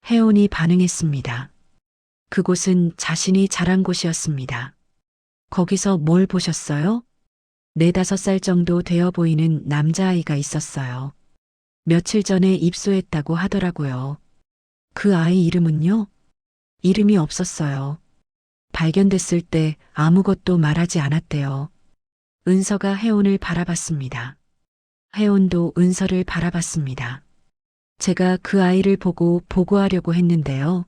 혜원이 반응했습니다. 그곳은 자신이 자란 곳이었습니다. 거기서 뭘 보셨어요? 4~5살 정도 되어 보이는 남자아이가 있었어요. 며칠 전에 입소했다고 하더라고요. 그 아이 이름은요? 이름이 없었어요. 발견됐을 때 아무것도 말하지 않았대요. 은서가 혜원을 바라봤습니다. 혜원도 은서를 바라봤습니다. 제가 그 아이를 보고 보고하려고 했는데요.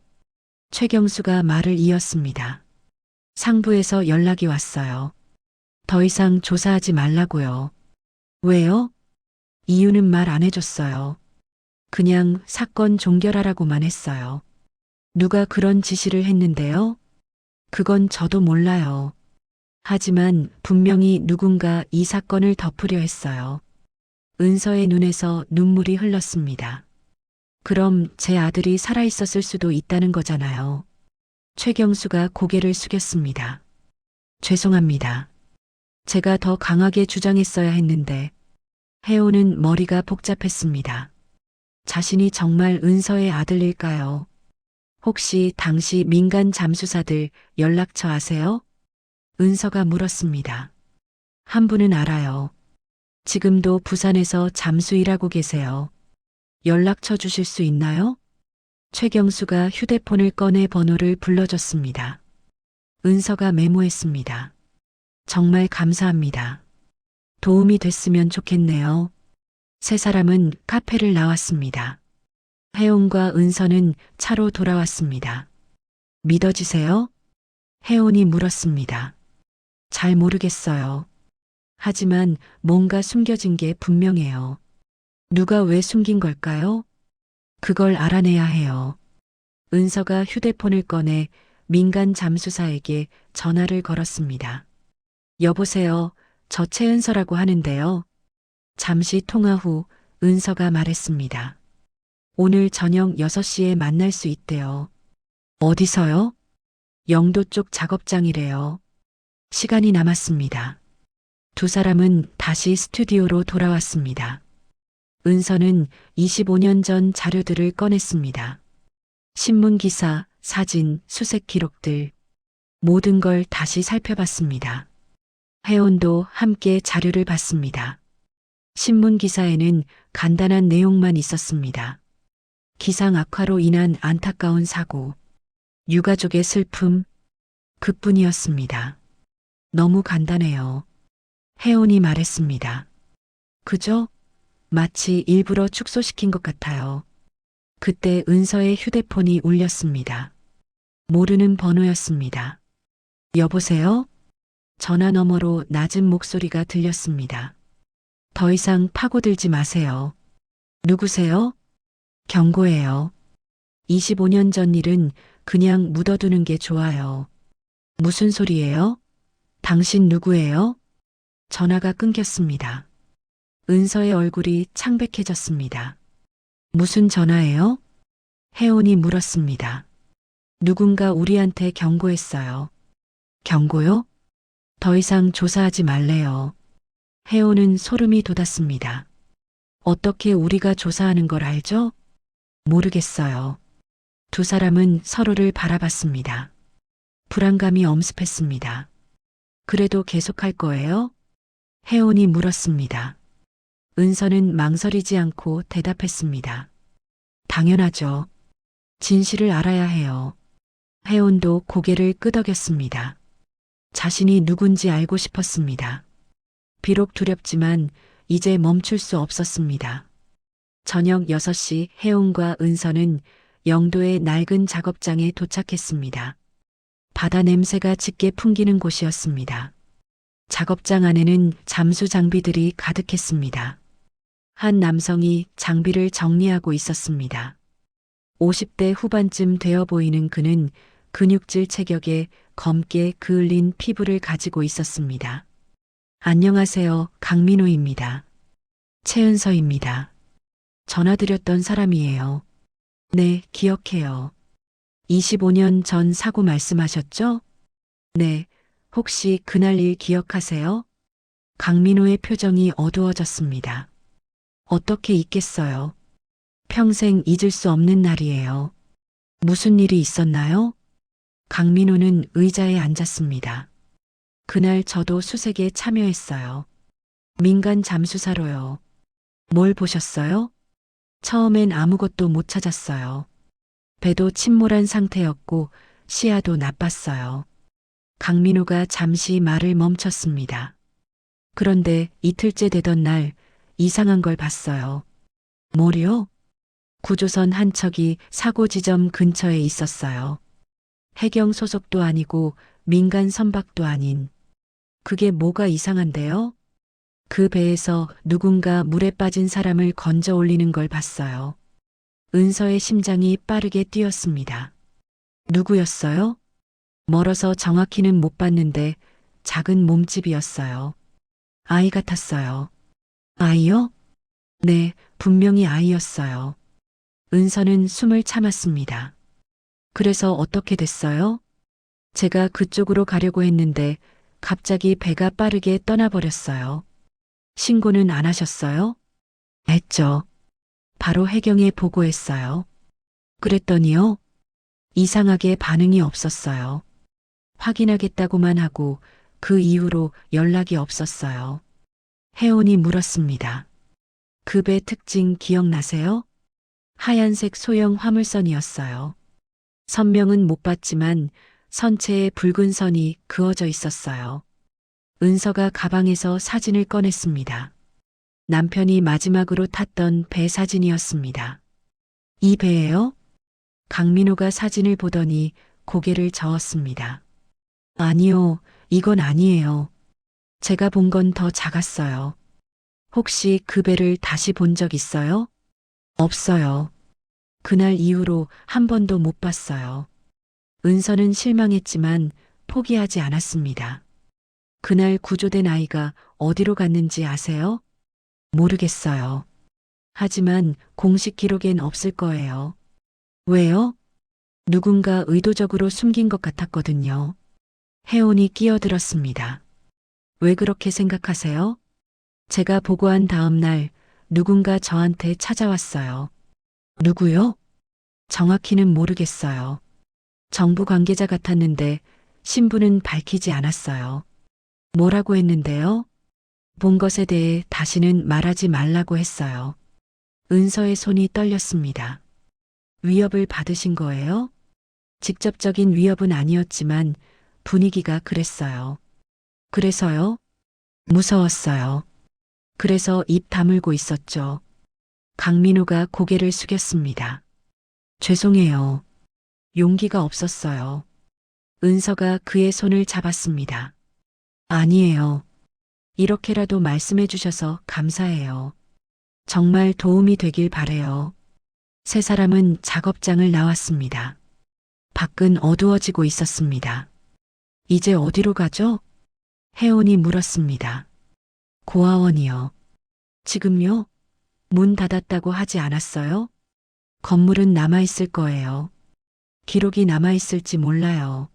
최경수가 말을 이었습니다. 상부에서 연락이 왔어요. 더 이상 조사하지 말라고요. 왜요? 이유는 말 안 해줬어요. 그냥 사건 종결하라고만 했어요. 누가 그런 지시를 했는데요? 그건 저도 몰라요. 하지만 분명히 누군가 이 사건을 덮으려 했어요. 은서의 눈에서 눈물이 흘렀습니다. 그럼 제 아들이 살아있었을 수도 있다는 거잖아요. 최경수가 고개를 숙였습니다. 죄송합니다. 제가 더 강하게 주장했어야 했는데, 혜원은 머리가 복잡했습니다. 자신이 정말 은서의 아들일까요? 혹시 당시 민간 잠수사들 연락처 아세요? 은서가 물었습니다. 한 분은 알아요. 지금도 부산에서 잠수 일하고 계세요. 연락처 주실 수 있나요? 최경수가 휴대폰을 꺼내 번호를 불러줬습니다. 은서가 메모했습니다. 정말 감사합니다. 도움이 됐으면 좋겠네요. 세 사람은 카페를 나왔습니다. 혜원과 은서는 차로 돌아왔습니다. 믿어지세요? 혜원이 물었습니다. 잘 모르겠어요. 하지만 뭔가 숨겨진 게 분명해요. 누가 왜 숨긴 걸까요? 그걸 알아내야 해요. 은서가 휴대폰을 꺼내 민간 잠수사에게 전화를 걸었습니다. 여보세요. 저 최은서라고 하는데요. 잠시 통화 후 은서가 말했습니다. 오늘 저녁 6시에 만날 수 있대요. 어디서요? 영도 쪽 작업장이래요. 시간이 남았습니다. 두 사람은 다시 스튜디오로 돌아왔습니다. 은서는 25년 전 자료들을 꺼냈습니다. 신문 기사, 사진, 수색 기록들, 모든 걸 다시 살펴봤습니다. 혜원도 함께 자료를 봤습니다. 신문 기사에는 간단한 내용만 있었습니다. 기상 악화로 인한 안타까운 사고, 유가족의 슬픔, 그뿐이었습니다. 너무 간단해요. 혜원이 말했습니다. 그죠? 마치 일부러 축소시킨 것 같아요. 그때 은서의 휴대폰이 울렸습니다. 모르는 번호였습니다. 여보세요? 전화 너머로 낮은 목소리가 들렸습니다. 더 이상 파고들지 마세요. 누구세요? 경고해요. 25년 전 일은 그냥 묻어두는 게 좋아요. 무슨 소리예요? 당신 누구예요? 전화가 끊겼습니다. 은서의 얼굴이 창백해졌습니다. 무슨 전화예요? 혜원이 물었습니다. 누군가 우리한테 경고했어요. 경고요? 더 이상 조사하지 말래요. 혜원은 소름이 돋았습니다. 어떻게 우리가 조사하는 걸 알죠? 모르겠어요. 두 사람은 서로를 바라봤습니다. 불안감이 엄습했습니다. 그래도 계속할 거예요? 혜원이 물었습니다. 은서는 망설이지 않고 대답했습니다. 당연하죠. 진실을 알아야 해요. 혜원도 고개를 끄덕였습니다. 자신이 누군지 알고 싶었습니다. 비록 두렵지만 이제 멈출 수 없었습니다. 저녁 6시 혜원과 은서는 영도의 낡은 작업장에 도착했습니다. 바다 냄새가 짙게 풍기는 곳이었습니다. 작업장 안에는 잠수 장비들이 가득했습니다. 한 남성이 장비를 정리하고 있었습니다. 50대 후반쯤 되어 보이는 그는 근육질 체격에 검게 그을린 피부를 가지고 있었습니다. 안녕하세요. 강민호입니다. 최은서입니다. 전화드렸던 사람이에요. 네, 기억해요. 25년 전 사고 말씀하셨죠? 네, 혹시 그날 일 기억하세요? 강민호의 표정이 어두워졌습니다. 어떻게 잊겠어요? 평생 잊을 수 없는 날이에요. 무슨 일이 있었나요? 강민호는 의자에 앉았습니다. 그날 저도 수색에 참여했어요. 민간 잠수사로요. 뭘 보셨어요? 처음엔 아무것도 못 찾았어요. 배도 침몰한 상태였고 시야도 나빴어요. 강민호가 잠시 말을 멈췄습니다. 그런데 이틀째 되던 날 이상한 걸 봤어요. 뭐요? 구조선 한 척이 사고 지점 근처에 있었어요. 해경 소속도 아니고 민간 선박도 아닌. 그게 뭐가 이상한데요? 그 배에서 누군가 물에 빠진 사람을 건져 올리는 걸 봤어요. 은서의 심장이 빠르게 뛰었습니다. 누구였어요? 멀어서 정확히는 못 봤는데 작은 몸집이었어요. 아이 같았어요. 아이요? 네, 분명히 아이였어요. 은서는 숨을 참았습니다. 그래서 어떻게 됐어요? 제가 그쪽으로 가려고 했는데 갑자기 배가 빠르게 떠나버렸어요. 신고는 안 하셨어요? 했죠. 바로 해경에 보고했어요. 그랬더니요. 이상하게 반응이 없었어요. 확인하겠다고만 하고 그 이후로 연락이 없었어요. 혜원이 물었습니다. 그 배 특징 기억나세요? 하얀색 소형 화물선이었어요. 선명은 못 봤지만 선체에 붉은 선이 그어져 있었어요. 은서가 가방에서 사진을 꺼냈습니다. 남편이 마지막으로 탔던 배 사진이었습니다. 이 배예요? 강민호가 사진을 보더니 고개를 저었습니다. 아니요, 이건 아니에요. 제가 본 건 더 작았어요. 혹시 그 배를 다시 본 적 있어요? 없어요. 그날 이후로 한 번도 못 봤어요. 은서는 실망했지만 포기하지 않았습니다. 그날 구조된 아이가 어디로 갔는지 아세요? 모르겠어요. 하지만 공식 기록엔 없을 거예요. 왜요? 누군가 의도적으로 숨긴 것 같았거든요. 혜원이 끼어들었습니다. 왜 그렇게 생각하세요? 제가 보고한 다음 날 누군가 저한테 찾아왔어요. 누구요? 정확히는 모르겠어요. 정부 관계자 같았는데 신분은 밝히지 않았어요. 뭐라고 했는데요? 본 것에 대해 다시는 말하지 말라고 했어요. 은서의 손이 떨렸습니다. 위협을 받으신 거예요? 직접적인 위협은 아니었지만 분위기가 그랬어요. 그래서요? 무서웠어요. 그래서 입 다물고 있었죠. 강민호가 고개를 숙였습니다. 죄송해요. 용기가 없었어요. 은서가 그의 손을 잡았습니다. 아니에요. 이렇게라도 말씀해 주셔서 감사해요. 정말 도움이 되길 바래요. 세 사람은 작업장을 나왔습니다. 밖은 어두워지고 있었습니다. 이제 어디로 가죠? 혜원이 물었습니다. 고아원이요. 지금요? 문 닫았다고 하지 않았어요? 건물은 남아있을 거예요. 기록이 남아있을지 몰라요.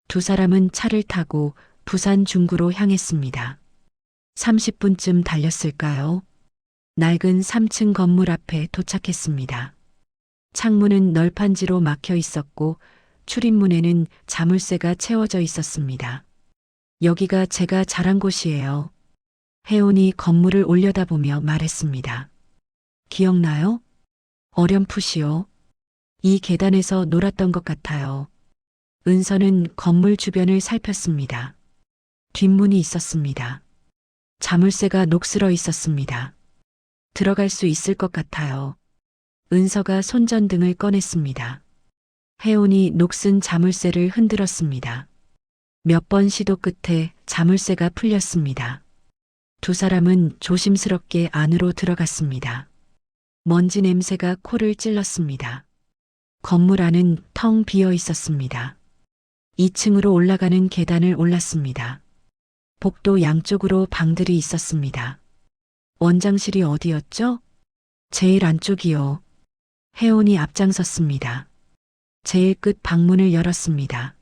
두 사람은 차를 타고 부산 중구로 향했습니다. 30분쯤 달렸을까요? 낡은 3층 건물 앞에 도착했습니다. 창문은 널판지로 막혀 있었고 출입문에는 자물쇠가 채워져 있었습니다. 여기가 제가 자란 곳이에요. 혜원이 건물을 올려다보며 말했습니다. 기억나요? 어렴풋이요. 이 계단에서 놀았던 것 같아요. 은서는 건물 주변을 살폈습니다. 뒷문이 있었습니다. 자물쇠가 녹슬어 있었습니다. 들어갈 수 있을 것 같아요. 은서가 손전등을 꺼냈습니다. 혜원이 녹슨 자물쇠를 흔들었습니다. 몇 번 시도 끝에 자물쇠가 풀렸습니다. 두 사람은 조심스럽게 안으로 들어갔습니다. 먼지 냄새가 코를 찔렀습니다. 건물 안은 텅 비어 있었습니다. 2층으로 올라가는 계단을 올랐습니다. 복도 양쪽으로 방들이 있었습니다. 원장실이 어디였죠? 제일 안쪽이요. 혜원이 앞장섰습니다. 제일 끝 방문을 열었습니다.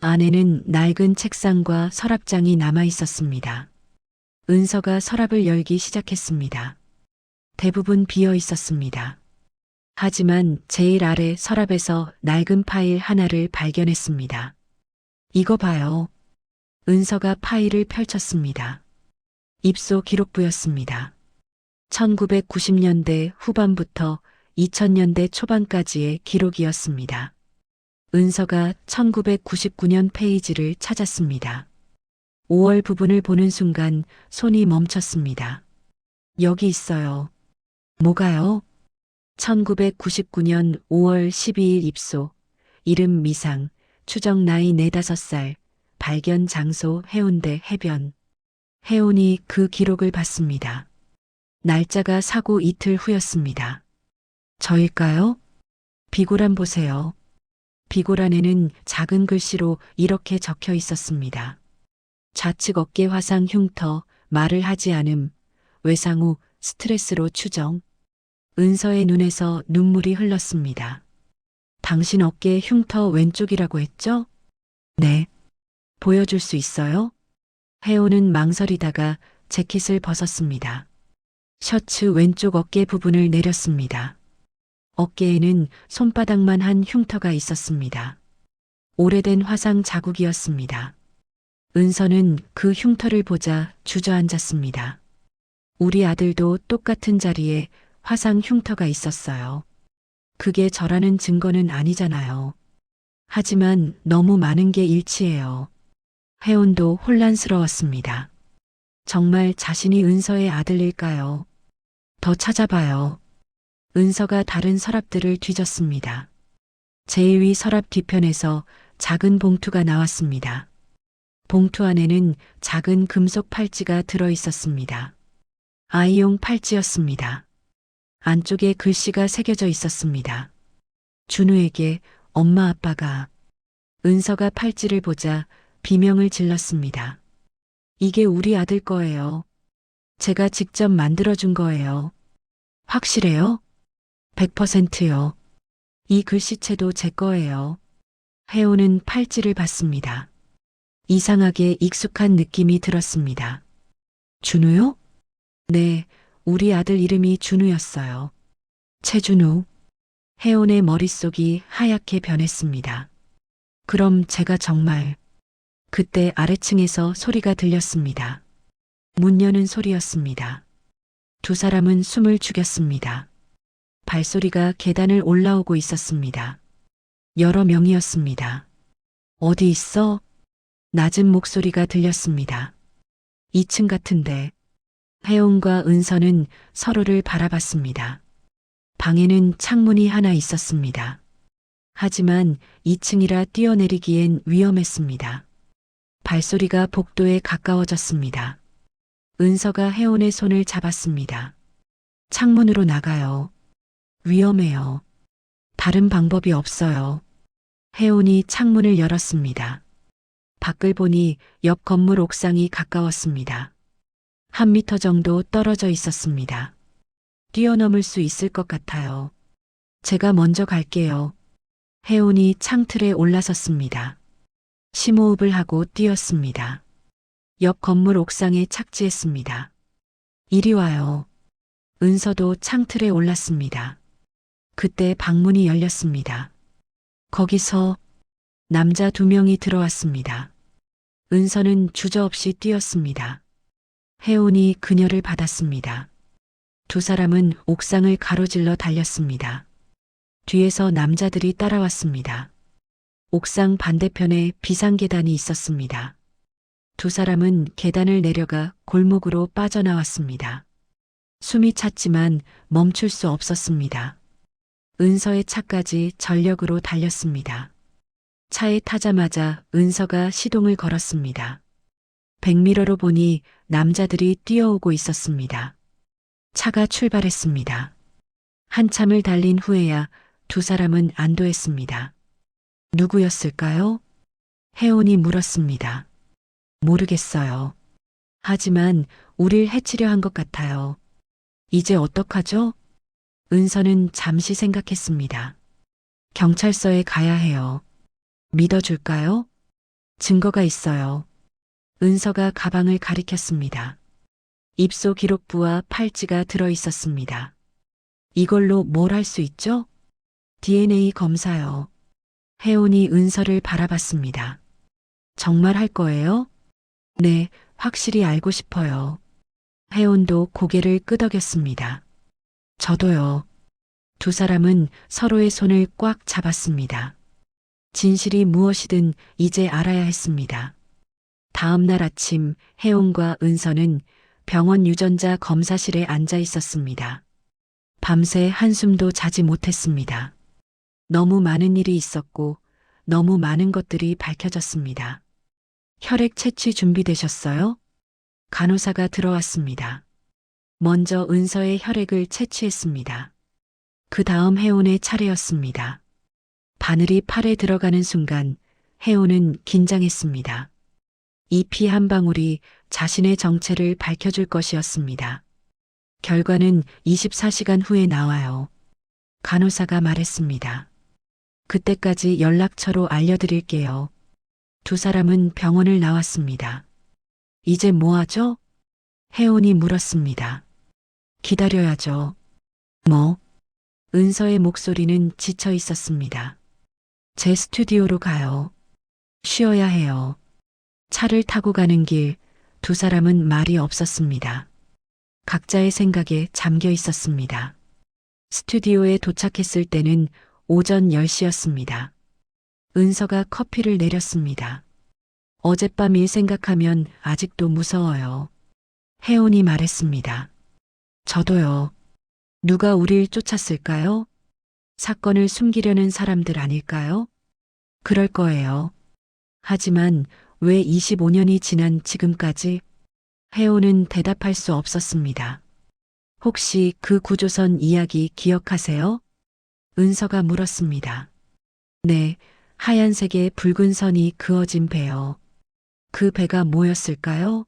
안에는 낡은 책상과 서랍장이 남아 있었습니다. 은서가 서랍을 열기 시작했습니다. 대부분 비어 있었습니다. 하지만 제일 아래 서랍에서 낡은 파일 하나를 발견했습니다. 이거 봐요. 은서가 파일을 펼쳤습니다. 입소 기록부였습니다. 1990년대 후반부터 2000년대 초반까지의 기록이었습니다. 은서가 1999년 페이지를 찾았습니다. 5월 부분을 보는 순간 손이 멈췄습니다. 여기 있어요. 뭐가요? 1999년 5월 12일 입소, 이름 미상, 추정 나이 4, 5살, 발견 장소 해운대 해변. 혜원이 그 기록을 봤습니다. 날짜가 사고 이틀 후였습니다. 저일까요? 비고란 보세요. 비고란에는 작은 글씨로 이렇게 적혀 있었습니다. 좌측 어깨 화상 흉터, 말을 하지 않음, 외상 후 스트레스로 추정. 은서의 눈에서 눈물이 흘렀습니다. 당신 어깨 흉터 왼쪽이라고 했죠? 네. 보여줄 수 있어요? 혜원은 망설이다가 재킷을 벗었습니다. 셔츠 왼쪽 어깨 부분을 내렸습니다. 어깨에는 손바닥만 한 흉터가 있었습니다. 오래된 화상 자국이었습니다. 은서는 그 흉터를 보자 주저앉았습니다. 우리 아들도 똑같은 자리에 화상 흉터가 있었어요. 그게 저라는 증거는 아니잖아요. 하지만 너무 많은 게 일치해요. 혜원도 혼란스러웠습니다. 정말 자신이 은서의 아들일까요? 더 찾아봐요. 은서가 다른 서랍들을 뒤졌습니다. 제일 위 서랍 뒤편에서 작은 봉투가 나왔습니다. 봉투 안에는 작은 금속 팔찌가 들어 있었습니다. 아이용 팔찌였습니다. 안쪽에 글씨가 새겨져 있었습니다. 준우에게 엄마 아빠가. 은서가 팔찌를 보자 비명을 질렀습니다. 이게 우리 아들 거예요. 제가 직접 만들어준 거예요. 확실해요? 100%요. 이 글씨체도 제 거예요. 혜원은 팔찌를 봤습니다. 이상하게 익숙한 느낌이 들었습니다. 준우요? 네, 우리 아들 이름이 준우였어요. 최준우. 혜원의 머릿속이 하얗게 변했습니다. 그럼 제가 정말. 그때 아래층에서 소리가 들렸습니다. 문 여는 소리였습니다. 두 사람은 숨을 죽였습니다. 발소리가 계단을 올라오고 있었습니다. 여러 명이었습니다. 어디 있어? 낮은 목소리가 들렸습니다. 2층 같은데. 혜원과 은서는 서로를 바라봤습니다. 방에는 창문이 하나 있었습니다. 하지만 2층이라 뛰어내리기엔 위험했습니다. 발소리가 복도에 가까워졌습니다. 은서가 혜원의 손을 잡았습니다. 창문으로 나가요. 위험해요. 다른 방법이 없어요. 혜원이 창문을 열었습니다. 밖을 보니 옆 건물 옥상이 가까웠습니다. 1미터 정도 떨어져 있었습니다. 뛰어넘을 수 있을 것 같아요. 제가 먼저 갈게요. 혜원이 창틀에 올라섰습니다. 심호흡을 하고 뛰었습니다. 옆 건물 옥상에 착지했습니다. 이리 와요. 은서도 창틀에 올랐습니다. 그때 방문이 열렸습니다. 거기서 남자 2명이 들어왔습니다. 은서는 주저없이 뛰었습니다. 혜온이 그녀를 받았습니다. 2 사람은 옥상을 가로질러 달렸습니다. 뒤에서 남자들이 따라왔습니다. 옥상 반대편에 비상계단이 있었습니다. 2 사람은 계단을 내려가 골목으로 빠져나왔습니다. 숨이 찼지만 멈출 수 없었습니다. 은서의 차까지 전력으로 달렸습니다. 차에 타자마자 은서가 시동을 걸었습니다. 백미러로 보니 남자들이 뛰어오고 있었습니다. 차가 출발했습니다. 한참을 달린 후에야 2 사람은 안도했습니다. 누구였을까요? 혜온이 물었습니다. 모르겠어요. 하지만 우릴 해치려 한 것 같아요. 이제 어떡하죠? 은서는 잠시 생각했습니다. 경찰서에 가야 해요. 믿어줄까요? 증거가 있어요. 은서가 가방을 가리켰습니다. 입소 기록부와 팔찌가 들어 있었습니다. 이걸로 뭘 할 수 있죠? DNA 검사요. 혜온이 은서를 바라봤습니다. 정말 할 거예요? 네, 확실히 알고 싶어요. 혜온도 고개를 끄덕였습니다. 저도요. 2 사람은 서로의 손을 꽉 잡았습니다. 진실이 무엇이든 이제 알아야 했습니다. 다음 날 아침 혜온과 은서는 병원 유전자 검사실에 앉아 있었습니다. 밤새 한숨도 자지 못했습니다. 너무 많은 일이 있었고 너무 많은 것들이 밝혀졌습니다. 혈액 채취 준비되셨어요? 간호사가 들어왔습니다. 먼저 은서의 혈액을 채취했습니다. 그 다음 혜온의 차례였습니다. 바늘이 팔에 들어가는 순간 혜온은 긴장했습니다. 이 피 한 방울이 자신의 정체를 밝혀줄 것이었습니다. 결과는 24시간 후에 나와요. 간호사가 말했습니다. 그때까지 연락처로 알려드릴게요. 2 사람은 병원을 나왔습니다. 이제 뭐 하죠? 혜온이 물었습니다. 기다려야죠. 뭐? 은서의 목소리는 지쳐 있었습니다. 제 스튜디오로 가요. 쉬어야 해요. 차를 타고 가는 길 2 사람은 말이 없었습니다. 각자의 생각에 잠겨 있었습니다. 스튜디오에 도착했을 때는 오전 10시였습니다. 은서가 커피를 내렸습니다. 어젯밤 일 생각하면 아직도 무서워요. 혜온이 말했습니다. 저도요. 누가 우릴 쫓았을까요? 사건을 숨기려는 사람들 아닐까요? 그럴 거예요. 하지만 왜 25년이 지난 지금까지? 혜온은 대답할 수 없었습니다. 혹시 그 구조선 이야기 기억하세요? 은서가 물었습니다. 네, 하얀색의 붉은 선이 그어진 배요. 그 배가 뭐였을까요?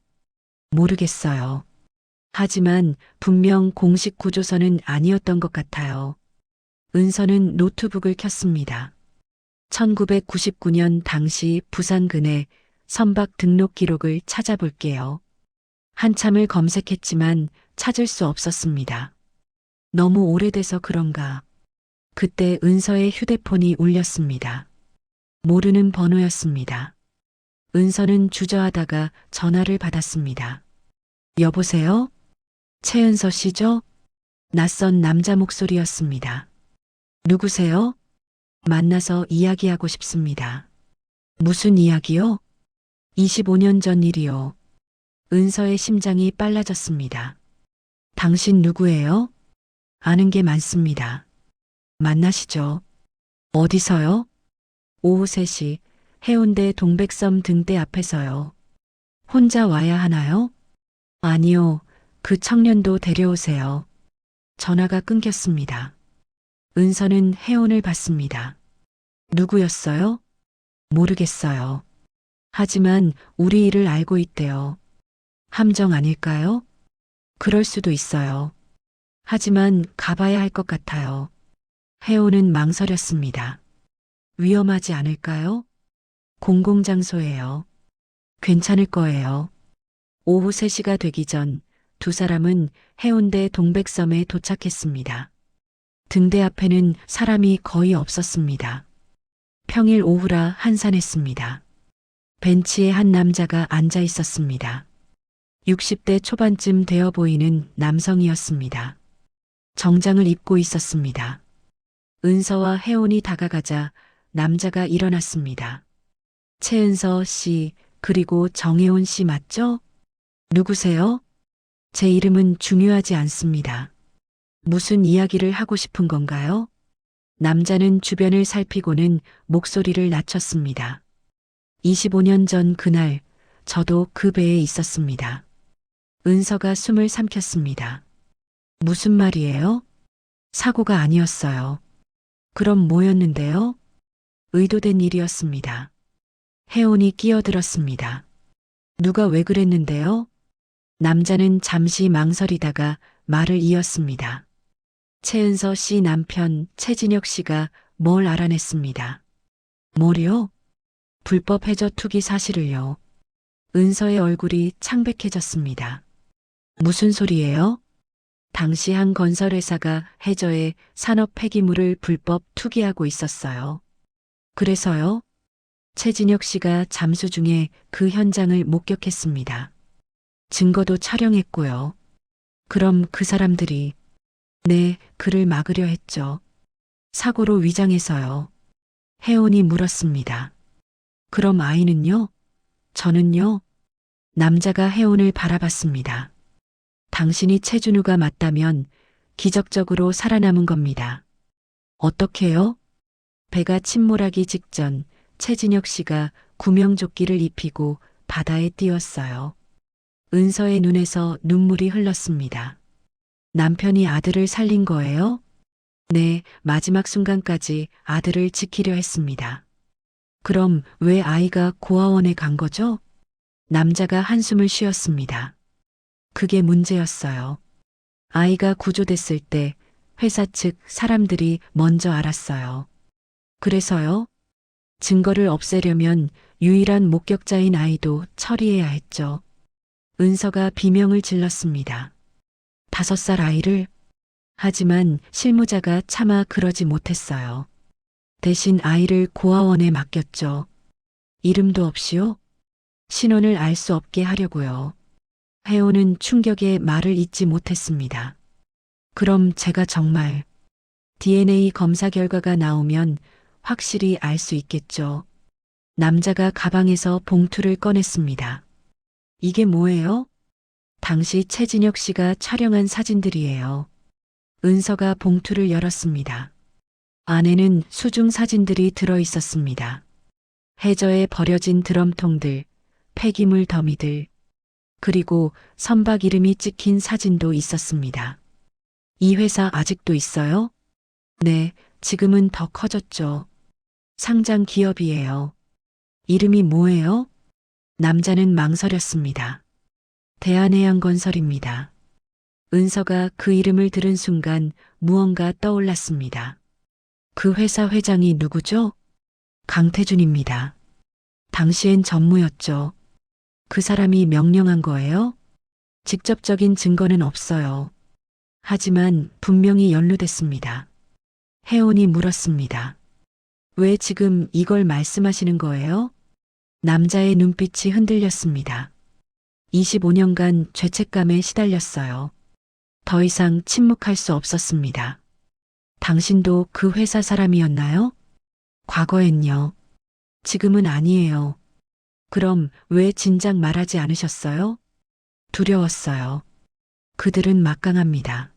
모르겠어요. 하지만 분명 공식 구조선은 아니었던 것 같아요. 은서는 노트북을 켰습니다. 1999년 당시 부산근해 선박 등록 기록을 찾아볼게요. 한참을 검색했지만 찾을 수 없었습니다. 너무 오래돼서 그런가. 그때 은서의 휴대폰이 울렸습니다. 모르는 번호였습니다. 은서는 주저하다가 전화를 받았습니다. 여보세요? 최은서 씨죠? 낯선 남자 목소리였습니다. 누구세요? 만나서 이야기하고 싶습니다. 무슨 이야기요? 25년 전 일이요. 은서의 심장이 빨라졌습니다. 당신 누구예요? 아는 게 많습니다. 만나시죠. 어디서요? 오후 3시 해운대 동백섬 등대 앞에서요. 혼자 와야 하나요? 아니요. 그 청년도 데려오세요. 전화가 끊겼습니다. 은서는 혜온을 봤습니다. 누구였어요? 모르겠어요. 하지만 우리 일을 알고 있대요. 함정 아닐까요? 그럴 수도 있어요. 하지만 가봐야 할 것 같아요. 혜온은 망설였습니다. 위험하지 않을까요? 공공장소예요. 괜찮을 거예요. 오후 3시가 되기 전 두 사람은 해운대 동백섬에 도착했습니다. 등대 앞에는 사람이 거의 없었습니다. 평일 오후라 한산했습니다. 벤치에 한 남자가 앉아 있었습니다. 60대 초반쯤 되어 보이는 남성이었습니다. 정장을 입고 있었습니다. 은서와 혜원이 다가가자 남자가 일어났습니다. 최은서 씨, 그리고 정혜원 씨 맞죠? 누구세요? 제 이름은 중요하지 않습니다. 무슨 이야기를 하고 싶은 건가요? 남자는 주변을 살피고는 목소리를 낮췄습니다. 25년 전 그날 저도 그 배에 있었습니다. 은서가 숨을 삼켰습니다. 무슨 말이에요? 사고가 아니었어요. 그럼 뭐였는데요? 의도된 일이었습니다. 혜원이 끼어들었습니다. 누가 왜 그랬는데요? 남자는 잠시 망설이다가 말을 이었습니다. 최은서 씨 남편 최진혁 씨가 뭘 알아냈습니다. 뭐요? 불법 해저 투기 사실을요. 은서의 얼굴이 창백해졌습니다. 무슨 소리예요? 당시 한 건설회사가 해저에 산업 폐기물을 불법 투기하고 있었어요. 그래서요? 최진혁 씨가 잠수 중에 그 현장을 목격했습니다. 증거도 촬영했고요. 그럼 그 사람들이 네, 그를 막으려 했죠. 사고로 위장해서요. 혜원이 물었습니다. 그럼 아이는요? 저는요? 남자가 혜원을 바라봤습니다. 당신이 최준우가 맞다면 기적적으로 살아남은 겁니다. 어떻게요? 배가 침몰하기 직전 최진혁 씨가 구명조끼를 입히고 바다에 띄웠어요. 은서의 눈에서 눈물이 흘렀습니다. 남편이 아들을 살린 거예요? 네, 마지막 순간까지 아들을 지키려 했습니다. 그럼 왜 아이가 고아원에 간 거죠? 남자가 한숨을 쉬었습니다. 그게 문제였어요. 아이가 구조됐을 때 회사 측 사람들이 먼저 알았어요. 그래서요? 증거를 없애려면 유일한 목격자인 아이도 처리해야 했죠. 은서가 비명을 질렀습니다. 5살 아이를? 하지만 실무자가 차마 그러지 못했어요. 대신 아이를 고아원에 맡겼죠. 이름도 없이요? 신원을 알 수 없게 하려고요. 혜원은 충격에 말을 잇지 못했습니다. 그럼 제가 정말 DNA 검사 결과가 나오면 확실히 알 수 있겠죠. 남자가 가방에서 봉투를 꺼냈습니다. 이게 뭐예요? 당시 최진혁 씨가 촬영한 사진들이에요. 은서가 봉투를 열었습니다. 안에는 수중 사진들이 들어 있었습니다. 해저에 버려진 드럼통들, 폐기물 더미들, 그리고 선박 이름이 찍힌 사진도 있었습니다. 이 회사 아직도 있어요? 네, 지금은 더 커졌죠. 상장 기업이에요. 이름이 뭐예요? 남자는 망설였습니다. 대한해양건설입니다. 은서가 그 이름을 들은 순간 무언가 떠올랐습니다. 그 회사 회장이 누구죠? 강태준입니다. 당시엔 전무였죠. 그 사람이 명령한 거예요? 직접적인 증거는 없어요. 하지만 분명히 연루됐습니다. 혜원이 물었습니다. 왜 지금 이걸 말씀하시는 거예요? 남자의 눈빛이 흔들렸습니다. 25년간 죄책감에 시달렸어요. 더 이상 침묵할 수 없었습니다. 당신도 그 회사 사람이었나요? 과거엔요. 지금은 아니에요. 그럼 왜 진작 말하지 않으셨어요? 두려웠어요. 그들은 막강합니다.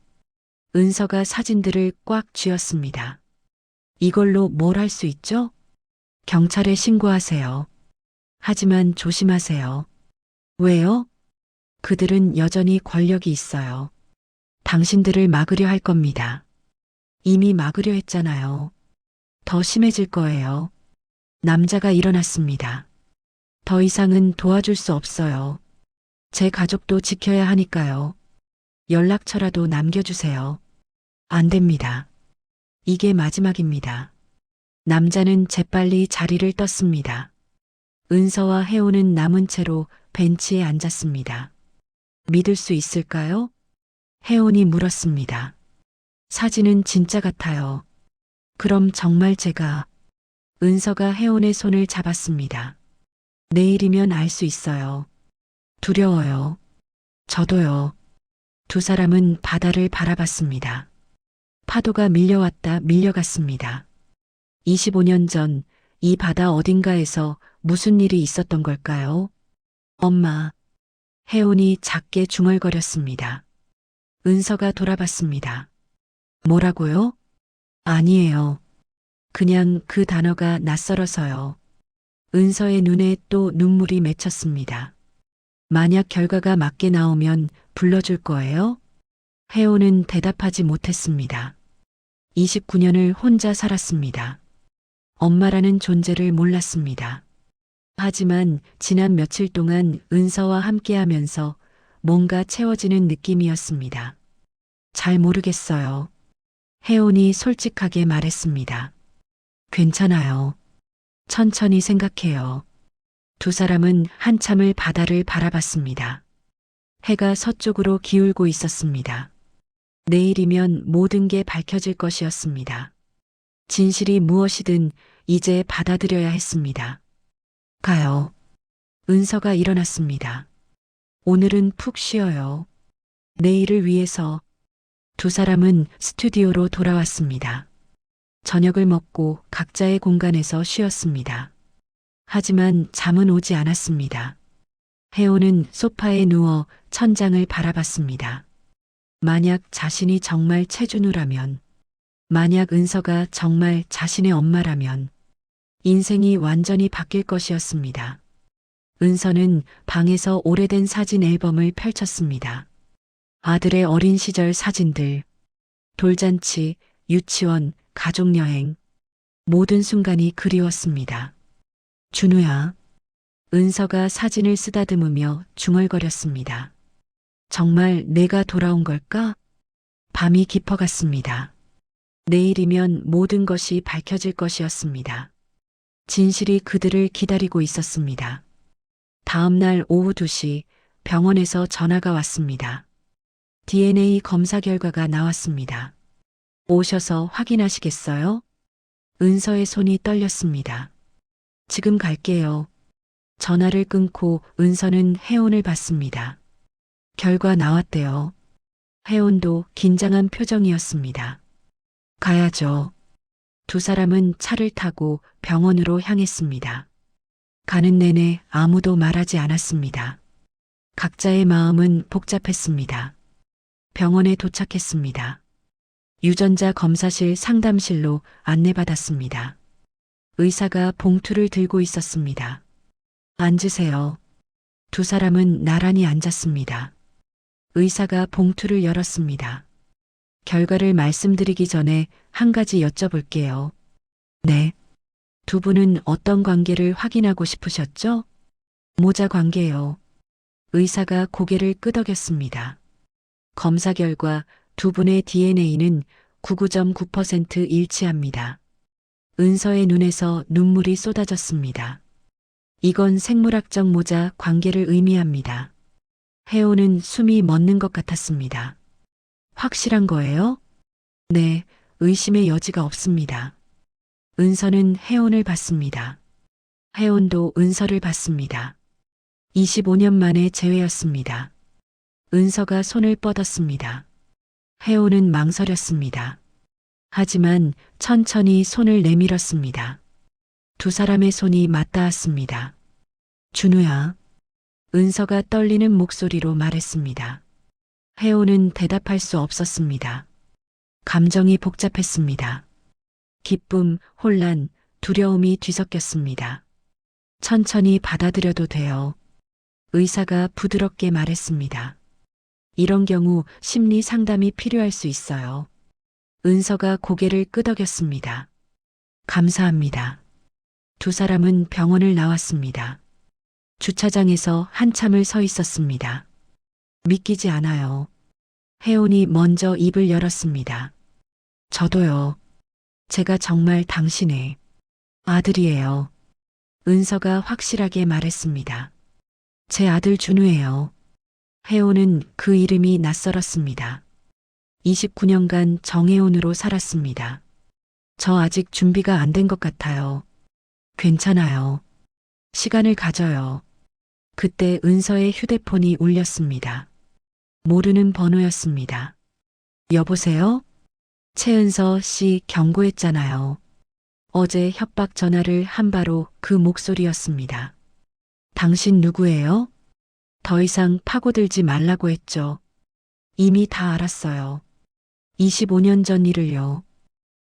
은서가 사진들을 꽉 쥐었습니다. 이걸로 뭘 할 수 있죠? 경찰에 신고하세요. 하지만 조심하세요. 왜요? 그들은 여전히 권력이 있어요. 당신들을 막으려 할 겁니다. 이미 막으려 했잖아요. 더 심해질 거예요. 남자가 일어났습니다. 더 이상은 도와줄 수 없어요. 제 가족도 지켜야 하니까요. 연락처라도 남겨주세요. 안 됩니다. 이게 마지막입니다. 남자는 재빨리 자리를 떴습니다. 은서와 혜원은 남은 채로 벤치에 앉았습니다. 믿을 수 있을까요? 혜원이 물었습니다. 사진은 진짜 같아요. 그럼 정말 제가... 은서가 혜원의 손을 잡았습니다. 내일이면 알 수 있어요. 두려워요. 저도요. 두 사람은 바다를 바라봤습니다. 파도가 밀려왔다 밀려갔습니다. 25년 전 이 바다 어딘가에서 무슨 일이 있었던 걸까요? 엄마. 혜원이 작게 중얼거렸습니다. 은서가 돌아봤습니다. 뭐라고요? 아니에요. 그냥 그 단어가 낯설어서요. 은서의 눈에 또 눈물이 맺혔습니다. 만약 결과가 맞게 나오면 불러줄 거예요? 혜원은 대답하지 못했습니다. 29년을 혼자 살았습니다. 엄마라는 존재를 몰랐습니다. 하지만 지난 며칠 동안 은서와 함께하면서 뭔가 채워지는 느낌이었습니다. 잘 모르겠어요. 혜원이 솔직하게 말했습니다. 괜찮아요. 천천히 생각해요. 두 사람은 한참을 바다를 바라봤습니다. 해가 서쪽으로 기울고 있었습니다. 내일이면 모든 게 밝혀질 것이었습니다. 진실이 무엇이든 이제 받아들여야 했습니다. 가요. 은서가 일어났습니다. 오늘은 푹 쉬어요. 내일을 위해서. 두 사람은 스튜디오로 돌아왔습니다. 저녁을 먹고 각자의 공간에서 쉬었습니다. 하지만 잠은 오지 않았습니다. 혜원은 소파에 누워 천장을 바라봤습니다. 만약 자신이 정말 최준우라면, 만약 은서가 정말 자신의 엄마라면 인생이 완전히 바뀔 것이었습니다. 은서는 방에서 오래된 사진 앨범을 펼쳤습니다. 아들의 어린 시절 사진들, 돌잔치, 유치원, 가족여행, 모든 순간이 그리웠습니다. 준우야. 은서가 사진을 쓰다듬으며 중얼거렸습니다. 정말 내가 돌아온 걸까? 밤이 깊어갔습니다. 내일이면 모든 것이 밝혀질 것이었습니다. 진실이 그들을 기다리고 있었습니다. 다음 날 오후 2시 병원에서 전화가 왔습니다. DNA 검사 결과가 나왔습니다. 오셔서 확인하시겠어요? 은서의 손이 떨렸습니다. 지금 갈게요. 전화를 끊고 은서는 혜원을 봤습니다. 결과 나왔대요. 혜원도 긴장한 표정이었습니다. 가야죠. 두 사람은 차를 타고 병원으로 향했습니다. 가는 내내 아무도 말하지 않았습니다. 각자의 마음은 복잡했습니다. 병원에 도착했습니다. 유전자 검사실 상담실로 안내받았습니다. 의사가 봉투를 들고 있었습니다. 앉으세요. 두 사람은 나란히 앉았습니다. 의사가 봉투를 열었습니다. 결과를 말씀드리기 전에 한 가지 여쭤볼게요. 네. 두 분은 어떤 관계를 확인하고 싶으셨죠? 모자 관계요. 의사가 고개를 끄덕였습니다. 검사 결과 두 분의 DNA는 99.9% 일치합니다. 은서의 눈에서 눈물이 쏟아졌습니다. 이건 생물학적 모자 관계를 의미합니다. 혜원은 숨이 멎는 것 같았습니다. 확실한 거예요? 네, 의심의 여지가 없습니다. 은서는 혜원을 봤습니다. 혜원도 은서를 봤습니다. 25년 만에 재회였습니다. 은서가 손을 뻗었습니다. 혜원은 망설였습니다. 하지만 천천히 손을 내밀었습니다. 두 사람의 손이 맞닿았습니다. 준우야. 은서가 떨리는 목소리로 말했습니다. 혜원은 대답할 수 없었습니다. 감정이 복잡했습니다. 기쁨, 혼란, 두려움이 뒤섞였습니다. 천천히 받아들여도 돼요. 의사가 부드럽게 말했습니다. 이런 경우 심리 상담이 필요할 수 있어요. 은서가 고개를 끄덕였습니다. 감사합니다. 두 사람은 병원을 나왔습니다. 주차장에서 한참을 서 있었습니다. 믿기지 않아요. 혜원이 먼저 입을 열었습니다. 저도요. 제가 정말 당신의 아들이에요. 은서가 확실하게 말했습니다. 제 아들 준우예요. 혜호는 그 이름이 낯설었습니다. 29년간 정혜원으로 살았습니다. 저 아직 준비가 안 된 것 같아요. 괜찮아요. 시간을 가져요. 그때 은서의 휴대폰이 울렸습니다. 모르는 번호였습니다. 여보세요? 최은서 씨 경고했잖아요. 어제 협박 전화를 한 바로 그 목소리였습니다. 당신 누구예요? 더 이상 파고들지 말라고 했죠. 이미 다 알았어요. 25년 전 일을요.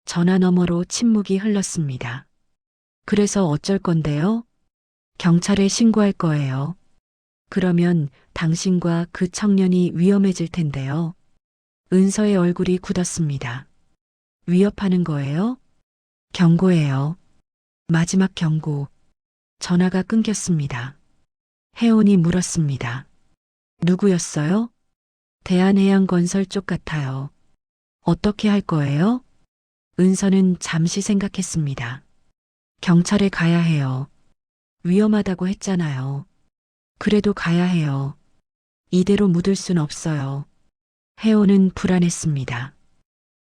전화 너머로 침묵이 흘렀습니다. 그래서 어쩔 건데요? 경찰에 신고할 거예요. 그러면 당신과 그 청년이 위험해질 텐데요. 은서의 얼굴이 굳었습니다. 위협하는 거예요? 경고예요. 마지막 경고. 전화가 끊겼습니다. 혜원이 물었습니다. 누구였어요? 대한해양건설 쪽 같아요. 어떻게 할 거예요? 은서는 잠시 생각했습니다. 경찰에 가야 해요. 위험하다고 했잖아요. 그래도 가야 해요. 이대로 묻을 순 없어요. 혜원은 불안했습니다.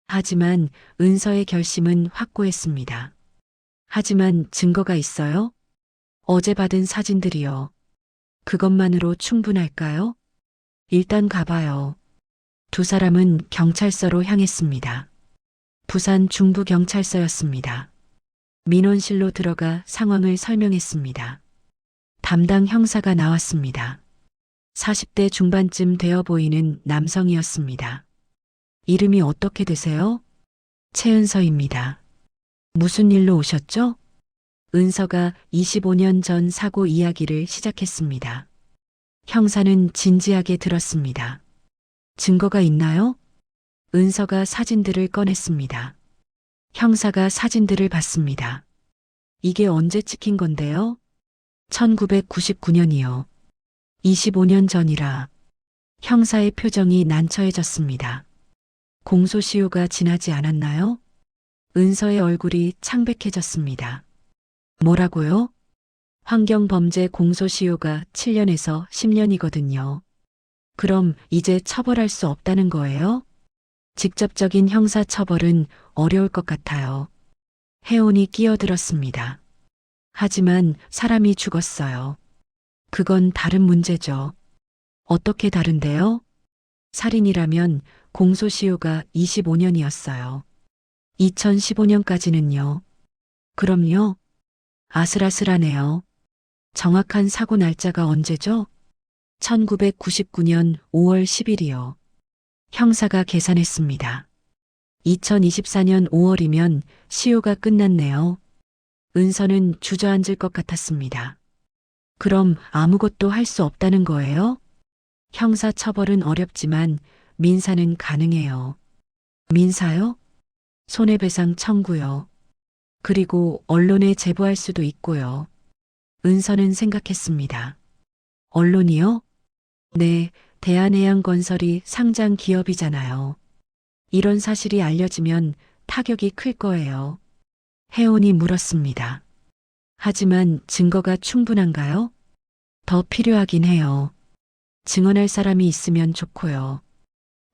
하지만 은서의 결심은 확고했습니다. 하지만 증거가 있어요? 어제 받은 사진들이요. 그것만으로 충분할까요? 일단 가봐요. 두 사람은 경찰서로 향했습니다. 부산 중부경찰서였습니다. 민원실로 들어가 상황을 설명했습니다. 담당 형사가 나왔습니다. 40대 중반쯤 되어 보이는 남성이었습니다. 이름이 어떻게 되세요? 최은서입니다. 무슨 일로 오셨죠? 은서가 25년 전 사고 이야기를 시작했습니다. 형사는 진지하게 들었습니다. 증거가 있나요? 은서가 사진들을 꺼냈습니다. 형사가 사진들을 봤습니다. 이게 언제 찍힌 건데요? 1999년이요. 25년 전이라. 형사의 표정이 난처해졌습니다. 공소시효가 지나지 않았나요? 은서의 얼굴이 창백해졌습니다. 뭐라고요? 환경범죄 공소시효가 7년에서 10년이거든요. 그럼 이제 처벌할 수 없다는 거예요? 직접적인 형사 처벌은 어려울 것 같아요. 혜원이 끼어들었습니다. 하지만 사람이 죽었어요. 그건 다른 문제죠. 어떻게 다른데요? 살인이라면 공소시효가 25년이었어요. 2015년까지는요. 그럼요. 아슬아슬하네요. 정확한 사고 날짜가 언제죠? 1999년 5월 10일이요. 형사가 계산했습니다. 2024년 5월이면 시효가 끝났네요. 은서는 주저앉을 것 같았습니다. 그럼 아무것도 할 수 없다는 거예요? 형사 처벌은 어렵지만 민사는 가능해요. 민사요? 손해배상 청구요. 그리고 언론에 제보할 수도 있고요. 은서는 생각했습니다. 언론이요? 네, 대한해양건설이 상장 기업이잖아요. 이런 사실이 알려지면 타격이 클 거예요. 혜원이 물었습니다. 하지만 증거가 충분한가요? 더 필요하긴 해요. 증언할 사람이 있으면 좋고요.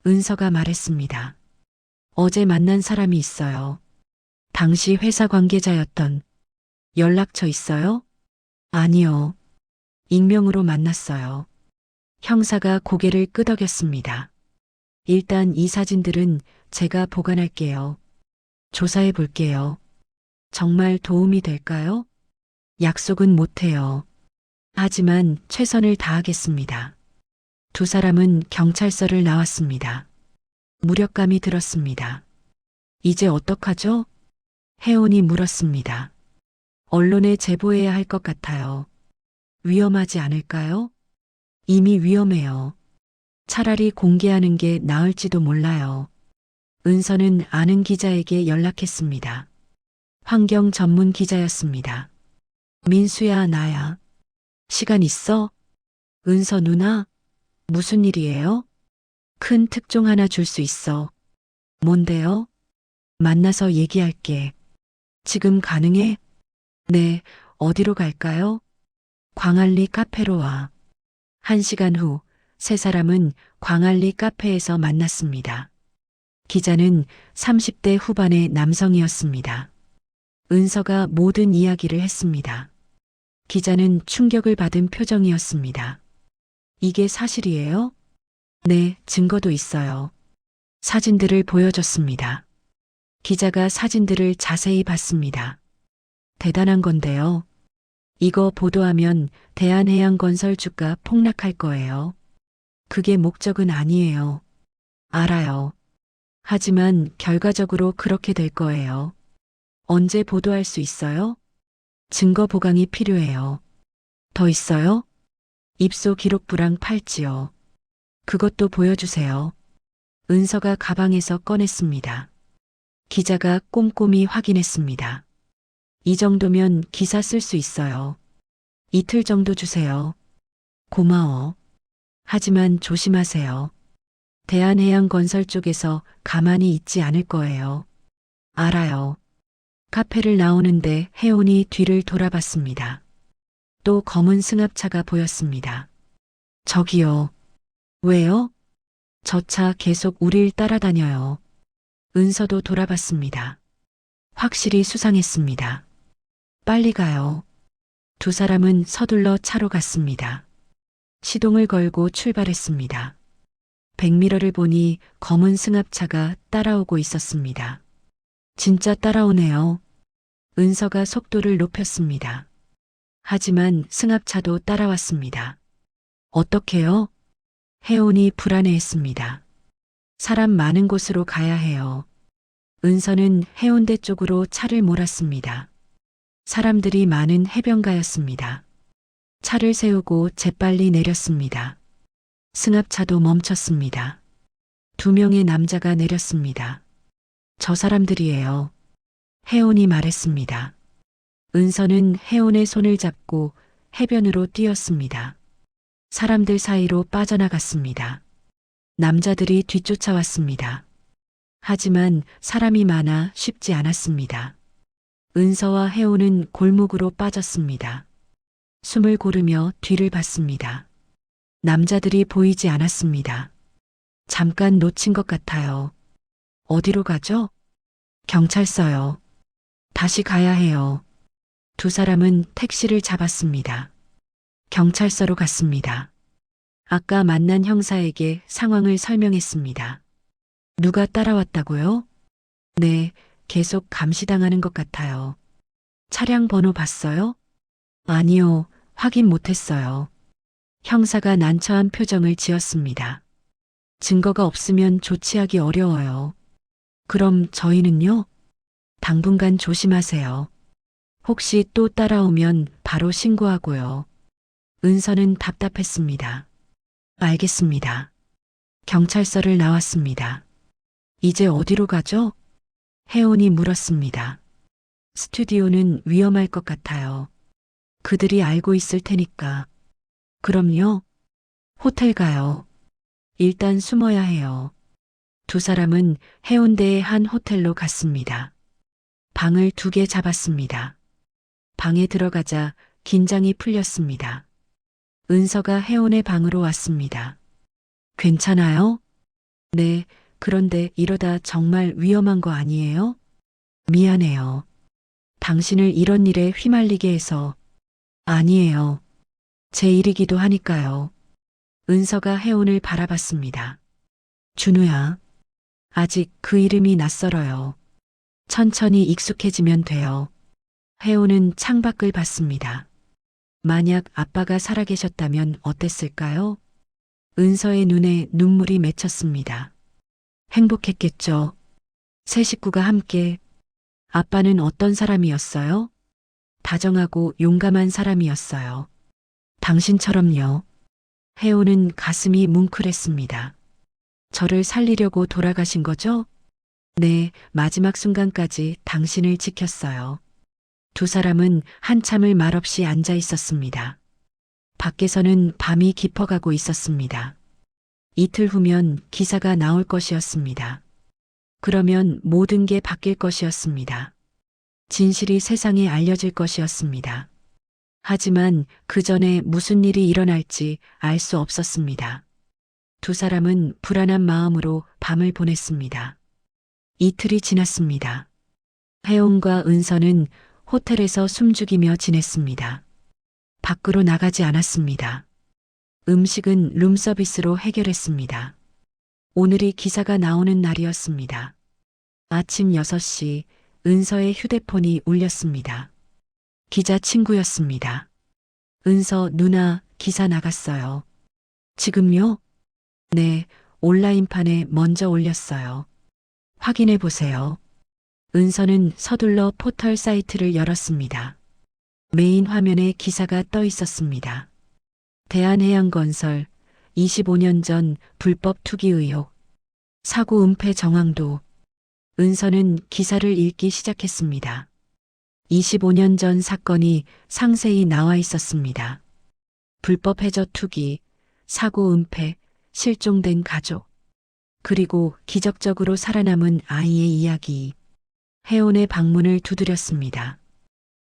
은서가 말했습니다. 어제 만난 사람이 있어요. 당시 회사 관계자였던. 연락처 있어요? 아니요. 익명으로 만났어요. 형사가 고개를 끄덕였습니다. 일단 이 사진들은 제가 보관할게요. 조사해 볼게요. 정말 도움이 될까요? 약속은 못해요. 하지만 최선을 다하겠습니다. 두 사람은 경찰서를 나왔습니다. 무력감이 들었습니다. 이제 어떡하죠? 혜원이 물었습니다. 언론에 제보해야 할 것 같아요. 위험하지 않을까요? 이미 위험해요. 차라리 공개하는 게 나을지도 몰라요. 은서는 아는 기자에게 연락했습니다. 환경 전문 기자였습니다. 민수야, 나야. 시간 있어? 은서 누나? 무슨 일이에요? 큰 특종 하나 줄 수 있어. 뭔데요? 만나서 얘기할게. 지금 가능해? 네, 어디로 갈까요? 광안리 카페로 와. 1시간 후 세 사람은 광안리 카페에서 만났습니다. 기자는 30대 후반의 남성이었습니다. 은서가 모든 이야기를 했습니다. 기자는 충격을 받은 표정이었습니다. 이게 사실이에요? 네, 증거도 있어요. 사진들을 보여줬습니다. 기자가 사진들을 자세히 봤습니다. 대단한 건데요. 이거 보도하면 대한해양건설 주가 폭락할 거예요. 그게 목적은 아니에요. 알아요. 하지만 결과적으로 그렇게 될 거예요. 언제 보도할 수 있어요? 증거 보강이 필요해요. 더 있어요? 입소 기록부랑 팔찌요. 그것도 보여주세요. 은서가 가방에서 꺼냈습니다. 기자가 꼼꼼히 확인했습니다. 이 정도면 기사 쓸 수 있어요. 이틀 정도 주세요. 고마워. 하지만 조심하세요. 대한해양건설 쪽에서 가만히 있지 않을 거예요. 알아요. 카페를 나오는데 혜원이 뒤를 돌아봤습니다. 또 검은 승합차가 보였습니다. 저기요. 왜요? 저 차 계속 우릴 따라다녀요. 은서도 돌아봤습니다. 확실히 수상했습니다. 빨리 가요. 두 사람은 서둘러 차로 갔습니다. 시동을 걸고 출발했습니다. 백미러를 보니 검은 승합차가 따라오고 있었습니다. 진짜 따라오네요. 은서가 속도를 높였습니다. 하지만 승합차도 따라왔습니다. 어떡해요? 혜원이 불안해했습니다. 사람 많은 곳으로 가야 해요. 은서는 해운대 쪽으로 차를 몰았습니다. 사람들이 많은 해변가였습니다. 차를 세우고 재빨리 내렸습니다. 승합차도 멈췄습니다. 2명의 남자가 내렸습니다. 저 사람들이에요. 혜원이 말했습니다. 은서는 혜원의 손을 잡고 해변으로 뛰었습니다. 사람들 사이로 빠져나갔습니다. 남자들이 뒤쫓아왔습니다. 하지만 사람이 많아 쉽지 않았습니다. 은서와 혜원은 골목으로 빠졌습니다. 숨을 고르며 뒤를 봤습니다. 남자들이 보이지 않았습니다. 잠깐 놓친 것 같아요. 어디로 가죠? 경찰서요. 다시 가야 해요. 두 사람은 택시를 잡았습니다. 경찰서로 갔습니다. 아까 만난 형사에게 상황을 설명했습니다. 누가 따라왔다고요? 네, 계속 감시당하는 것 같아요. 차량 번호 봤어요? 아니요, 확인 못했어요. 형사가 난처한 표정을 지었습니다. 증거가 없으면 조치하기 어려워요. 그럼 저희는요? 당분간 조심하세요. 혹시 또 따라오면 바로 신고하고요. 은서는 답답했습니다. 알겠습니다. 경찰서를 나왔습니다. 이제 어디로 가죠? 혜원이 물었습니다. 스튜디오는 위험할 것 같아요. 그들이 알고 있을 테니까. 그럼요. 호텔 가요. 일단 숨어야 해요. 두 사람은 해운대의 한 호텔로 갔습니다. 방을 2개 잡았습니다. 방에 들어가자 긴장이 풀렸습니다. 은서가 혜원의 방으로 왔습니다. 괜찮아요? 네, 그런데 이러다 정말 위험한 거 아니에요? 미안해요. 당신을 이런 일에 휘말리게 해서. 아니에요. 제 일이기도 하니까요. 은서가 혜원을 바라봤습니다. 준우야. 아직 그 이름이 낯설어요. 천천히 익숙해지면 돼요. 혜원은 창밖을 봤습니다. 만약 아빠가 살아계셨다면 어땠을까요? 은서의 눈에 눈물이 맺혔습니다. 행복했겠죠. 세 식구가 함께. 아빠는 어떤 사람이었어요? 다정하고 용감한 사람이었어요. 당신처럼요. 혜원은 가슴이 뭉클했습니다. 저를 살리려고 돌아가신 거죠? 네, 마지막 순간까지 당신을 지켰어요. 두 사람은 한참을 말없이 앉아 있었습니다. 밖에서는 밤이 깊어가고 있었습니다. 이틀 후면 기사가 나올 것이었습니다. 그러면 모든 게 바뀔 것이었습니다. 진실이 세상에 알려질 것이었습니다. 하지만 그 전에 무슨 일이 일어날지 알 수 없었습니다. 두 사람은 불안한 마음으로 밤을 보냈습니다. 이틀이 지났습니다. 혜원과 은서는 호텔에서 숨죽이며 지냈습니다. 밖으로 나가지 않았습니다. 음식은 룸서비스로 해결했습니다. 오늘이 기사가 나오는 날이었습니다. 아침 6시 은서의 휴대폰이 울렸습니다. 기자 친구였습니다. 은서 누나 기사 나갔어요. 지금요? 네, 온라인판에 먼저 올렸어요. 확인해 보세요. 은서는 서둘러 포털 사이트를 열었습니다. 메인 화면에 기사가 떠 있었습니다. 대한해양건설 25년 전 불법 투기 의혹. 사고 은폐 정황도. 은서는 기사를 읽기 시작했습니다. 25년 전 사건이 상세히 나와 있었습니다. 불법 해저 투기, 사고 은폐, 실종된 가족, 그리고 기적적으로 살아남은 아이의 이야기. 혜원의 방문을 두드렸습니다.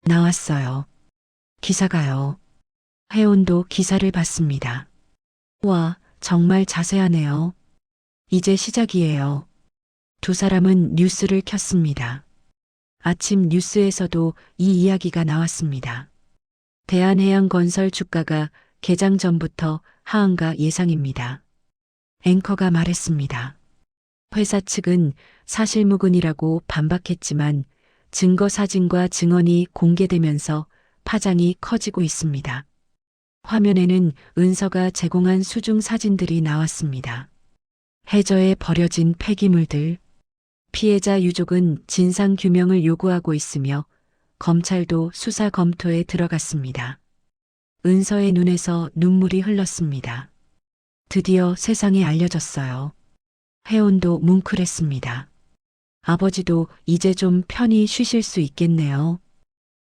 나왔어요. 기사가요. 혜원도 기사를 봤습니다. 와, 정말 자세하네요. 이제 시작이에요. 두 사람은 뉴스를 켰습니다. 아침 뉴스에서도 이 이야기가 나왔습니다. 대한해양건설 주가가 개장 전부터 하한가 예상입니다. 앵커가 말했습니다. 회사 측은 사실무근이라고 반박했지만 증거 사진과 증언이 공개되면서 파장이 커지고 있습니다. 화면에는 은서가 제공한 수중 사진들이 나왔습니다. 해저에 버려진 폐기물들. 피해자 유족은 진상 규명을 요구하고 있으며 검찰도 수사 검토에 들어갔습니다. 은서의 눈에서 눈물이 흘렀습니다. 드디어 세상에 알려졌어요. 혜원도 뭉클했습니다. 아버지도 이제 좀 편히 쉬실 수 있겠네요.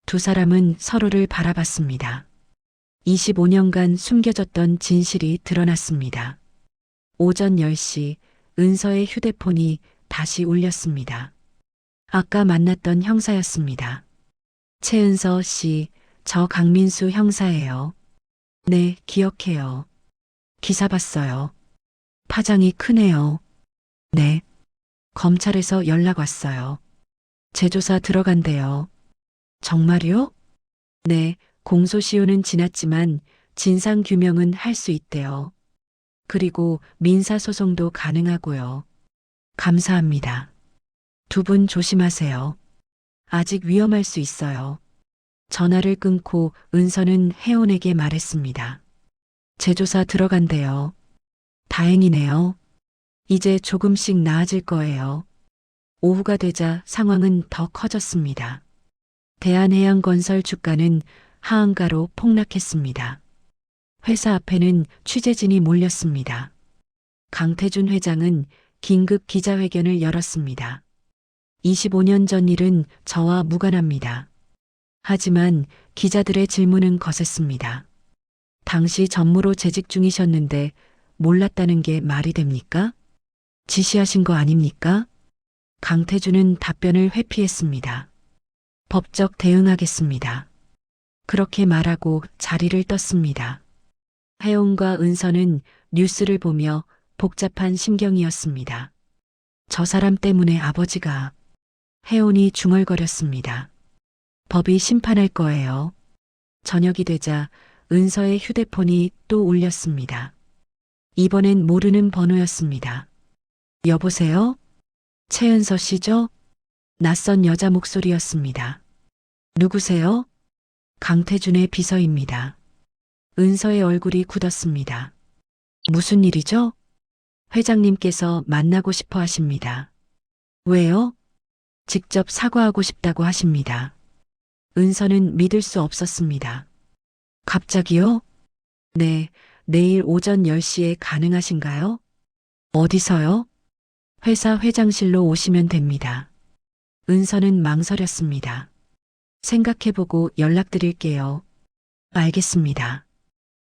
두 사람은 서로를 바라봤습니다. 25년간 숨겨졌던 진실이 드러났습니다. 오전 10시 은서의 휴대폰이 다시 울렸습니다. 아까 만났던 형사였습니다. 최은서 씨, 저 강민수 형사예요. 네, 기억해요. 기사 봤어요. 파장이 크네요. 네. 검찰에서 연락 왔어요. 재조사 들어간대요. 정말요? 네, 공소시효는 지났지만 진상규명은 할 수 있대요. 그리고 민사소송도 가능하고요. 감사합니다. 두 분 조심하세요. 아직 위험할 수 있어요. 전화를 끊고 은서는 혜원에게 말했습니다. 재조사 들어간대요. 다행이네요. 이제 조금씩 나아질 거예요. 오후가 되자 상황은 더 커졌습니다. 대한해양건설 주가는 하한가로 폭락했습니다. 회사 앞에는 취재진이 몰렸습니다. 강태준 회장은 긴급 기자회견을 열었습니다. 25년 전 일은 저와 무관합니다. 하지만 기자들의 질문은 거셌습니다. 당시 전무로 재직 중이셨는데 몰랐다는 게 말이 됩니까? 지시하신 거 아닙니까? 강태준은 답변을 회피했습니다. 법적 대응하겠습니다. 그렇게 말하고 자리를 떴습니다. 혜원과 은서는 뉴스를 보며 복잡한 심경이었습니다. 저 사람 때문에 아버지가. 혜원이 중얼거렸습니다. 법이 심판할 거예요. 저녁이 되자 은서의 휴대폰이 또 울렸습니다. 이번엔 모르는 번호였습니다. 여보세요? 최은서 씨죠? 낯선 여자 목소리였습니다. 누구세요? 강태준의 비서입니다. 은서의 얼굴이 굳었습니다. 무슨 일이죠? 회장님께서 만나고 싶어 하십니다. 왜요? 직접 사과하고 싶다고 하십니다. 은서는 믿을 수 없었습니다. 갑자기요? 네, 내일 오전 10시에 가능하신가요? 어디서요? 회사 회장실로 오시면 됩니다. 은서는 망설였습니다. 생각해보고 연락드릴게요. 알겠습니다.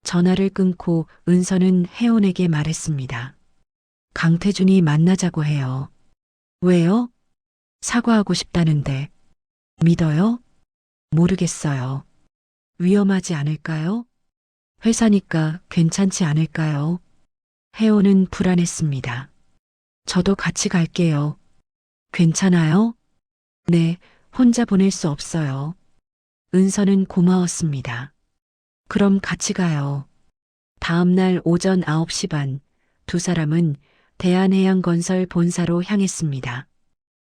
전화를 끊고 은서는 혜원에게 말했습니다. 강태준이 만나자고 해요. 왜요? 사과하고 싶다는데. 믿어요? 모르겠어요. 위험하지 않을까요? 회사니까 괜찮지 않을까요? 혜원은 불안했습니다. 저도 같이 갈게요. 괜찮아요? 네, 혼자 보낼 수 없어요. 은서는 고마웠습니다. 그럼 같이 가요. 다음 날 오전 9시 반, 두 사람은 대한해양건설 본사로 향했습니다.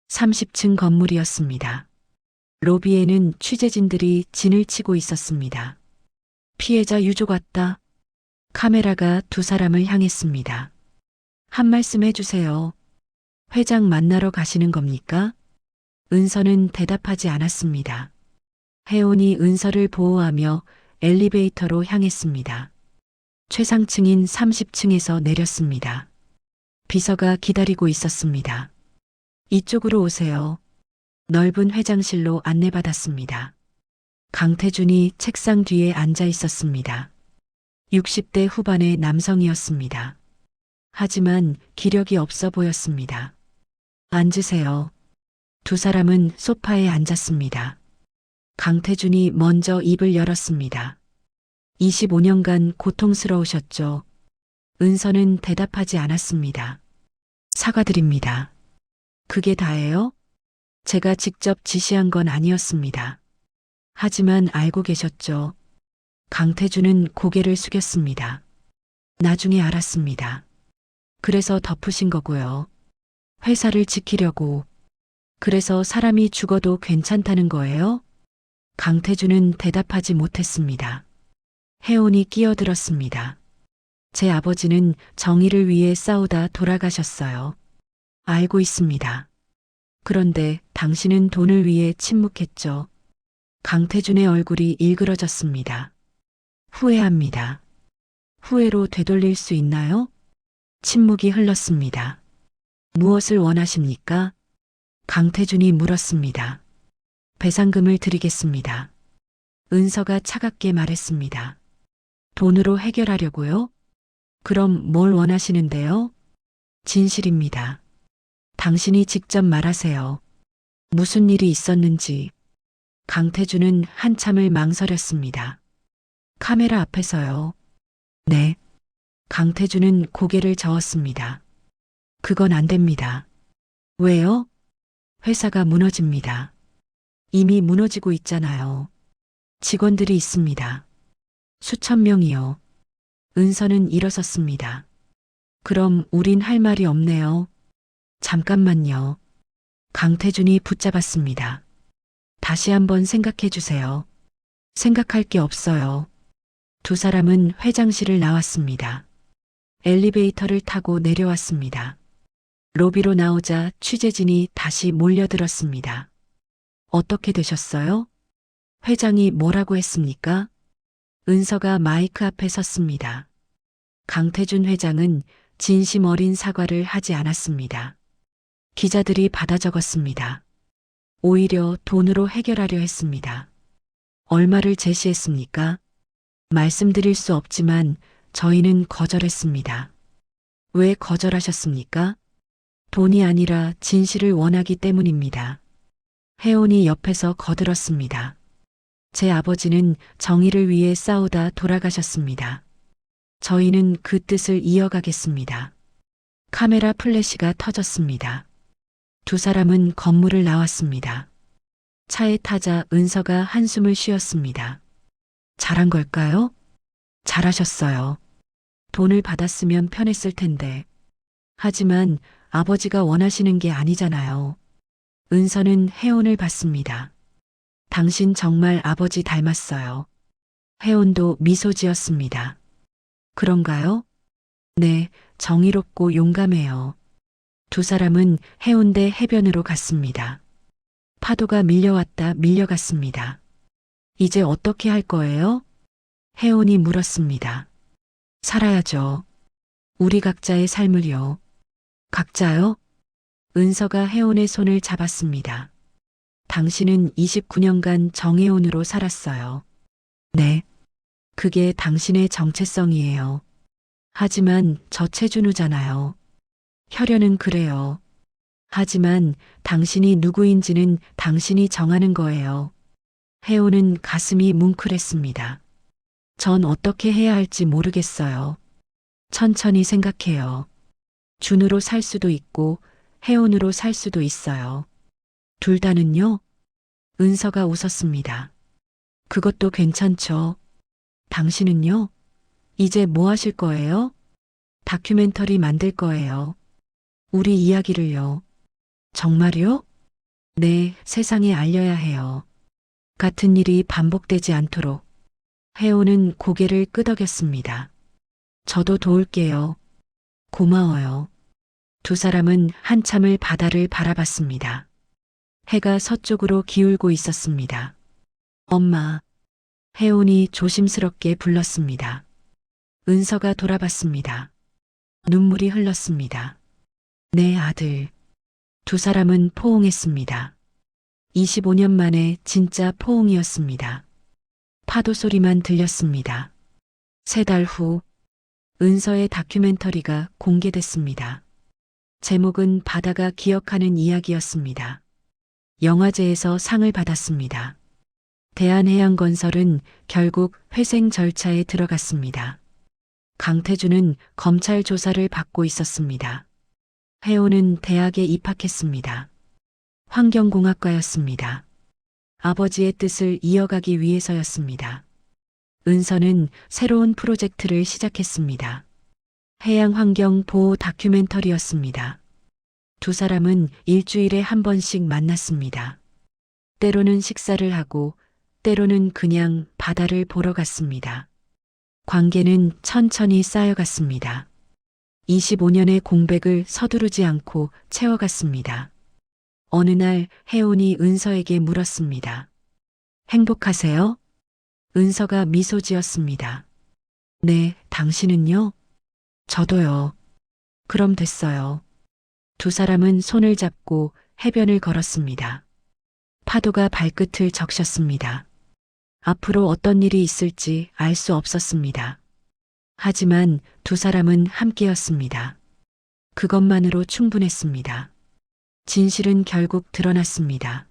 30층 건물이었습니다. 로비에는 취재진들이 진을 치고 있었습니다. 피해자 유족 왔다. 카메라가 두 사람을 향했습니다. 한 말씀 해주세요. 회장 만나러 가시는 겁니까? 은서는 대답하지 않았습니다. 혜원이 은서를 보호하며 엘리베이터로 향했습니다. 최상층인 30층에서 내렸습니다. 비서가 기다리고 있었습니다. 이쪽으로 오세요. 넓은 회장실로 안내받았습니다. 강태준이 책상 뒤에 앉아 있었습니다. 60대 후반의 남성이었습니다. 하지만 기력이 없어 보였습니다. 앉으세요. 두 사람은 소파에 앉았습니다. 강태준이 먼저 입을 열었습니다. 25년간 고통스러우셨죠. 은서는 대답하지 않았습니다. 사과드립니다. 그게 다예요? 제가 직접 지시한 건 아니었습니다. 하지만 알고 계셨죠. 강태준은 고개를 숙였습니다. 나중에 알았습니다. 그래서 덮으신 거고요. 회사를 지키려고. 그래서 사람이 죽어도 괜찮다는 거예요? 강태준은 대답하지 못했습니다. 혜원이 끼어들었습니다. 제 아버지는 정의를 위해 싸우다 돌아가셨어요. 알고 있습니다. 그런데 당신은 돈을 위해 침묵했죠. 강태준의 얼굴이 일그러졌습니다. 후회합니다. 후회로 되돌릴 수 있나요? 침묵이 흘렀습니다. 무엇을 원하십니까? 강태준이 물었습니다. 배상금을 드리겠습니다. 은서가 차갑게 말했습니다. 돈으로 해결하려고요? 그럼 뭘 원하시는데요? 진실입니다. 당신이 직접 말하세요. 무슨 일이 있었는지. 강태준은 한참을 망설였습니다. 카메라 앞에서요. 네. 강태준은 고개를 저었습니다. 그건 안 됩니다. 왜요? 회사가 무너집니다. 이미 무너지고 있잖아요. 직원들이 있습니다. 수천 명이요. 은서는 일어섰습니다. 그럼 우린 할 말이 없네요. 잠깐만요. 강태준이 붙잡았습니다. 다시 한번 생각해 주세요. 생각할 게 없어요. 두 사람은 회장실을 나왔습니다. 엘리베이터를 타고 내려왔습니다. 로비로 나오자 취재진이 다시 몰려들었습니다. 어떻게 되셨어요? 회장이 뭐라고 했습니까? 은서가 마이크 앞에 섰습니다. 강태준 회장은 진심 어린 사과를 하지 않았습니다. 기자들이 받아 적었습니다. 오히려 돈으로 해결하려 했습니다. 얼마를 제시했습니까? 말씀드릴 수 없지만 저희는 거절했습니다. 왜 거절하셨습니까? 돈이 아니라 진실을 원하기 때문입니다. 혜원이 옆에서 거들었습니다. 제 아버지는 정의를 위해 싸우다 돌아가셨습니다. 저희는 그 뜻을 이어가겠습니다. 카메라 플래시가 터졌습니다. 두 사람은 건물을 나왔습니다. 차에 타자 은서가 한숨을 쉬었습니다. 잘한 걸까요? 잘하셨어요. 돈을 받았으면 편했을 텐데. 하지만 아버지가 원하시는 게 아니잖아요. 은서는 혜원을 봤습니다. 당신 정말 아버지 닮았어요. 혜원도 미소 지었습니다. 그런가요? 네, 정의롭고 용감해요. 두 사람은 해운대 해변으로 갔습니다. 파도가 밀려왔다 밀려갔습니다. 이제 어떻게 할 거예요? 혜원이 물었습니다. 살아야죠. 우리 각자의 삶을요. 각자요? 은서가 혜원의 손을 잡았습니다. 당신은 29년간 정혜원으로 살았어요. 네. 그게 당신의 정체성이에요. 하지만 저 최준우잖아요. 혈연은 그래요. 하지만 당신이 누구인지는 당신이 정하는 거예요. 혜호는 가슴이 뭉클했습니다. 전 어떻게 해야 할지 모르겠어요. 천천히 생각해요. 준우로 살 수도 있고 혜원으로 살 수도 있어요. 둘 다는요? 은서가 웃었습니다. 그것도 괜찮죠. 당신은요? 이제 뭐 하실 거예요? 다큐멘터리 만들 거예요. 우리 이야기를요. 정말요? 네, 세상에 알려야 해요. 같은 일이 반복되지 않도록. 혜호는 고개를 끄덕였습니다. 저도 도울게요. 고마워요. 두 사람은 한참을 바다를 바라봤습니다. 해가 서쪽으로 기울고 있었습니다. 엄마. 혜온이 조심스럽게 불렀습니다. 은서가 돌아봤습니다. 눈물이 흘렀습니다. 내 아들. 두 사람은 포옹했습니다. 25년 만에 진짜 포옹이었습니다. 파도 소리만 들렸습니다. 3달 후, 은서의 다큐멘터리가 공개됐습니다. 제목은 바다가 기억하는 이야기였습니다. 영화제에서 상을 받았습니다. 대한해양건설은 결국 회생 절차에 들어갔습니다. 강태준은 검찰 조사를 받고 있었습니다. 혜호는 대학에 입학했습니다. 환경공학과였습니다. 아버지의 뜻을 이어가기 위해서였습니다. 은서는 새로운 프로젝트를 시작했습니다. 해양환경 보호 다큐멘터리였습니다. 두 사람은 일주일에 한 번씩 만났습니다. 때로는 식사를 하고 때로는 그냥 바다를 보러 갔습니다. 관계는 천천히 쌓여갔습니다. 25년의 공백을 서두르지 않고 채워갔습니다. 어느 날 혜온이 은서에게 물었습니다. 행복하세요? 은서가 미소 지었습니다. 네, 당신은요? 저도요. 그럼 됐어요. 두 사람은 손을 잡고 해변을 걸었습니다. 파도가 발끝을 적셨습니다. 앞으로 어떤 일이 있을지 알 수 없었습니다. 하지만 두 사람은 함께였습니다. 그것만으로 충분했습니다. 진실은 결국 드러났습니다.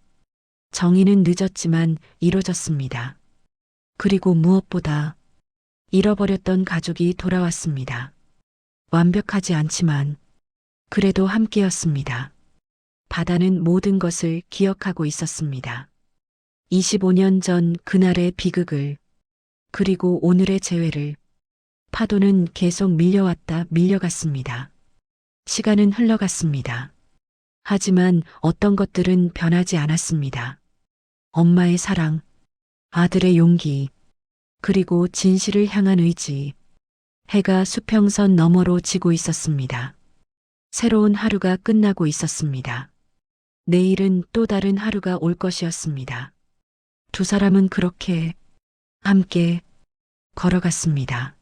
정의는 늦었지만 이루어졌습니다. 그리고 무엇보다 잃어버렸던 가족이 돌아왔습니다. 완벽하지 않지만 그래도 함께였습니다. 바다는 모든 것을 기억하고 있었습니다. 25년 전 그날의 비극을, 그리고 오늘의 재회를. 파도는 계속 밀려왔다 밀려갔습니다. 시간은 흘러갔습니다. 하지만 어떤 것들은 변하지 않았습니다. 엄마의 사랑, 아들의 용기, 그리고 진실을 향한 의지. 해가 수평선 너머로 지고 있었습니다. 새로운 하루가 끝나고 있었습니다. 내일은 또 다른 하루가 올 것이었습니다. 두 사람은 그렇게 함께 걸어갔습니다.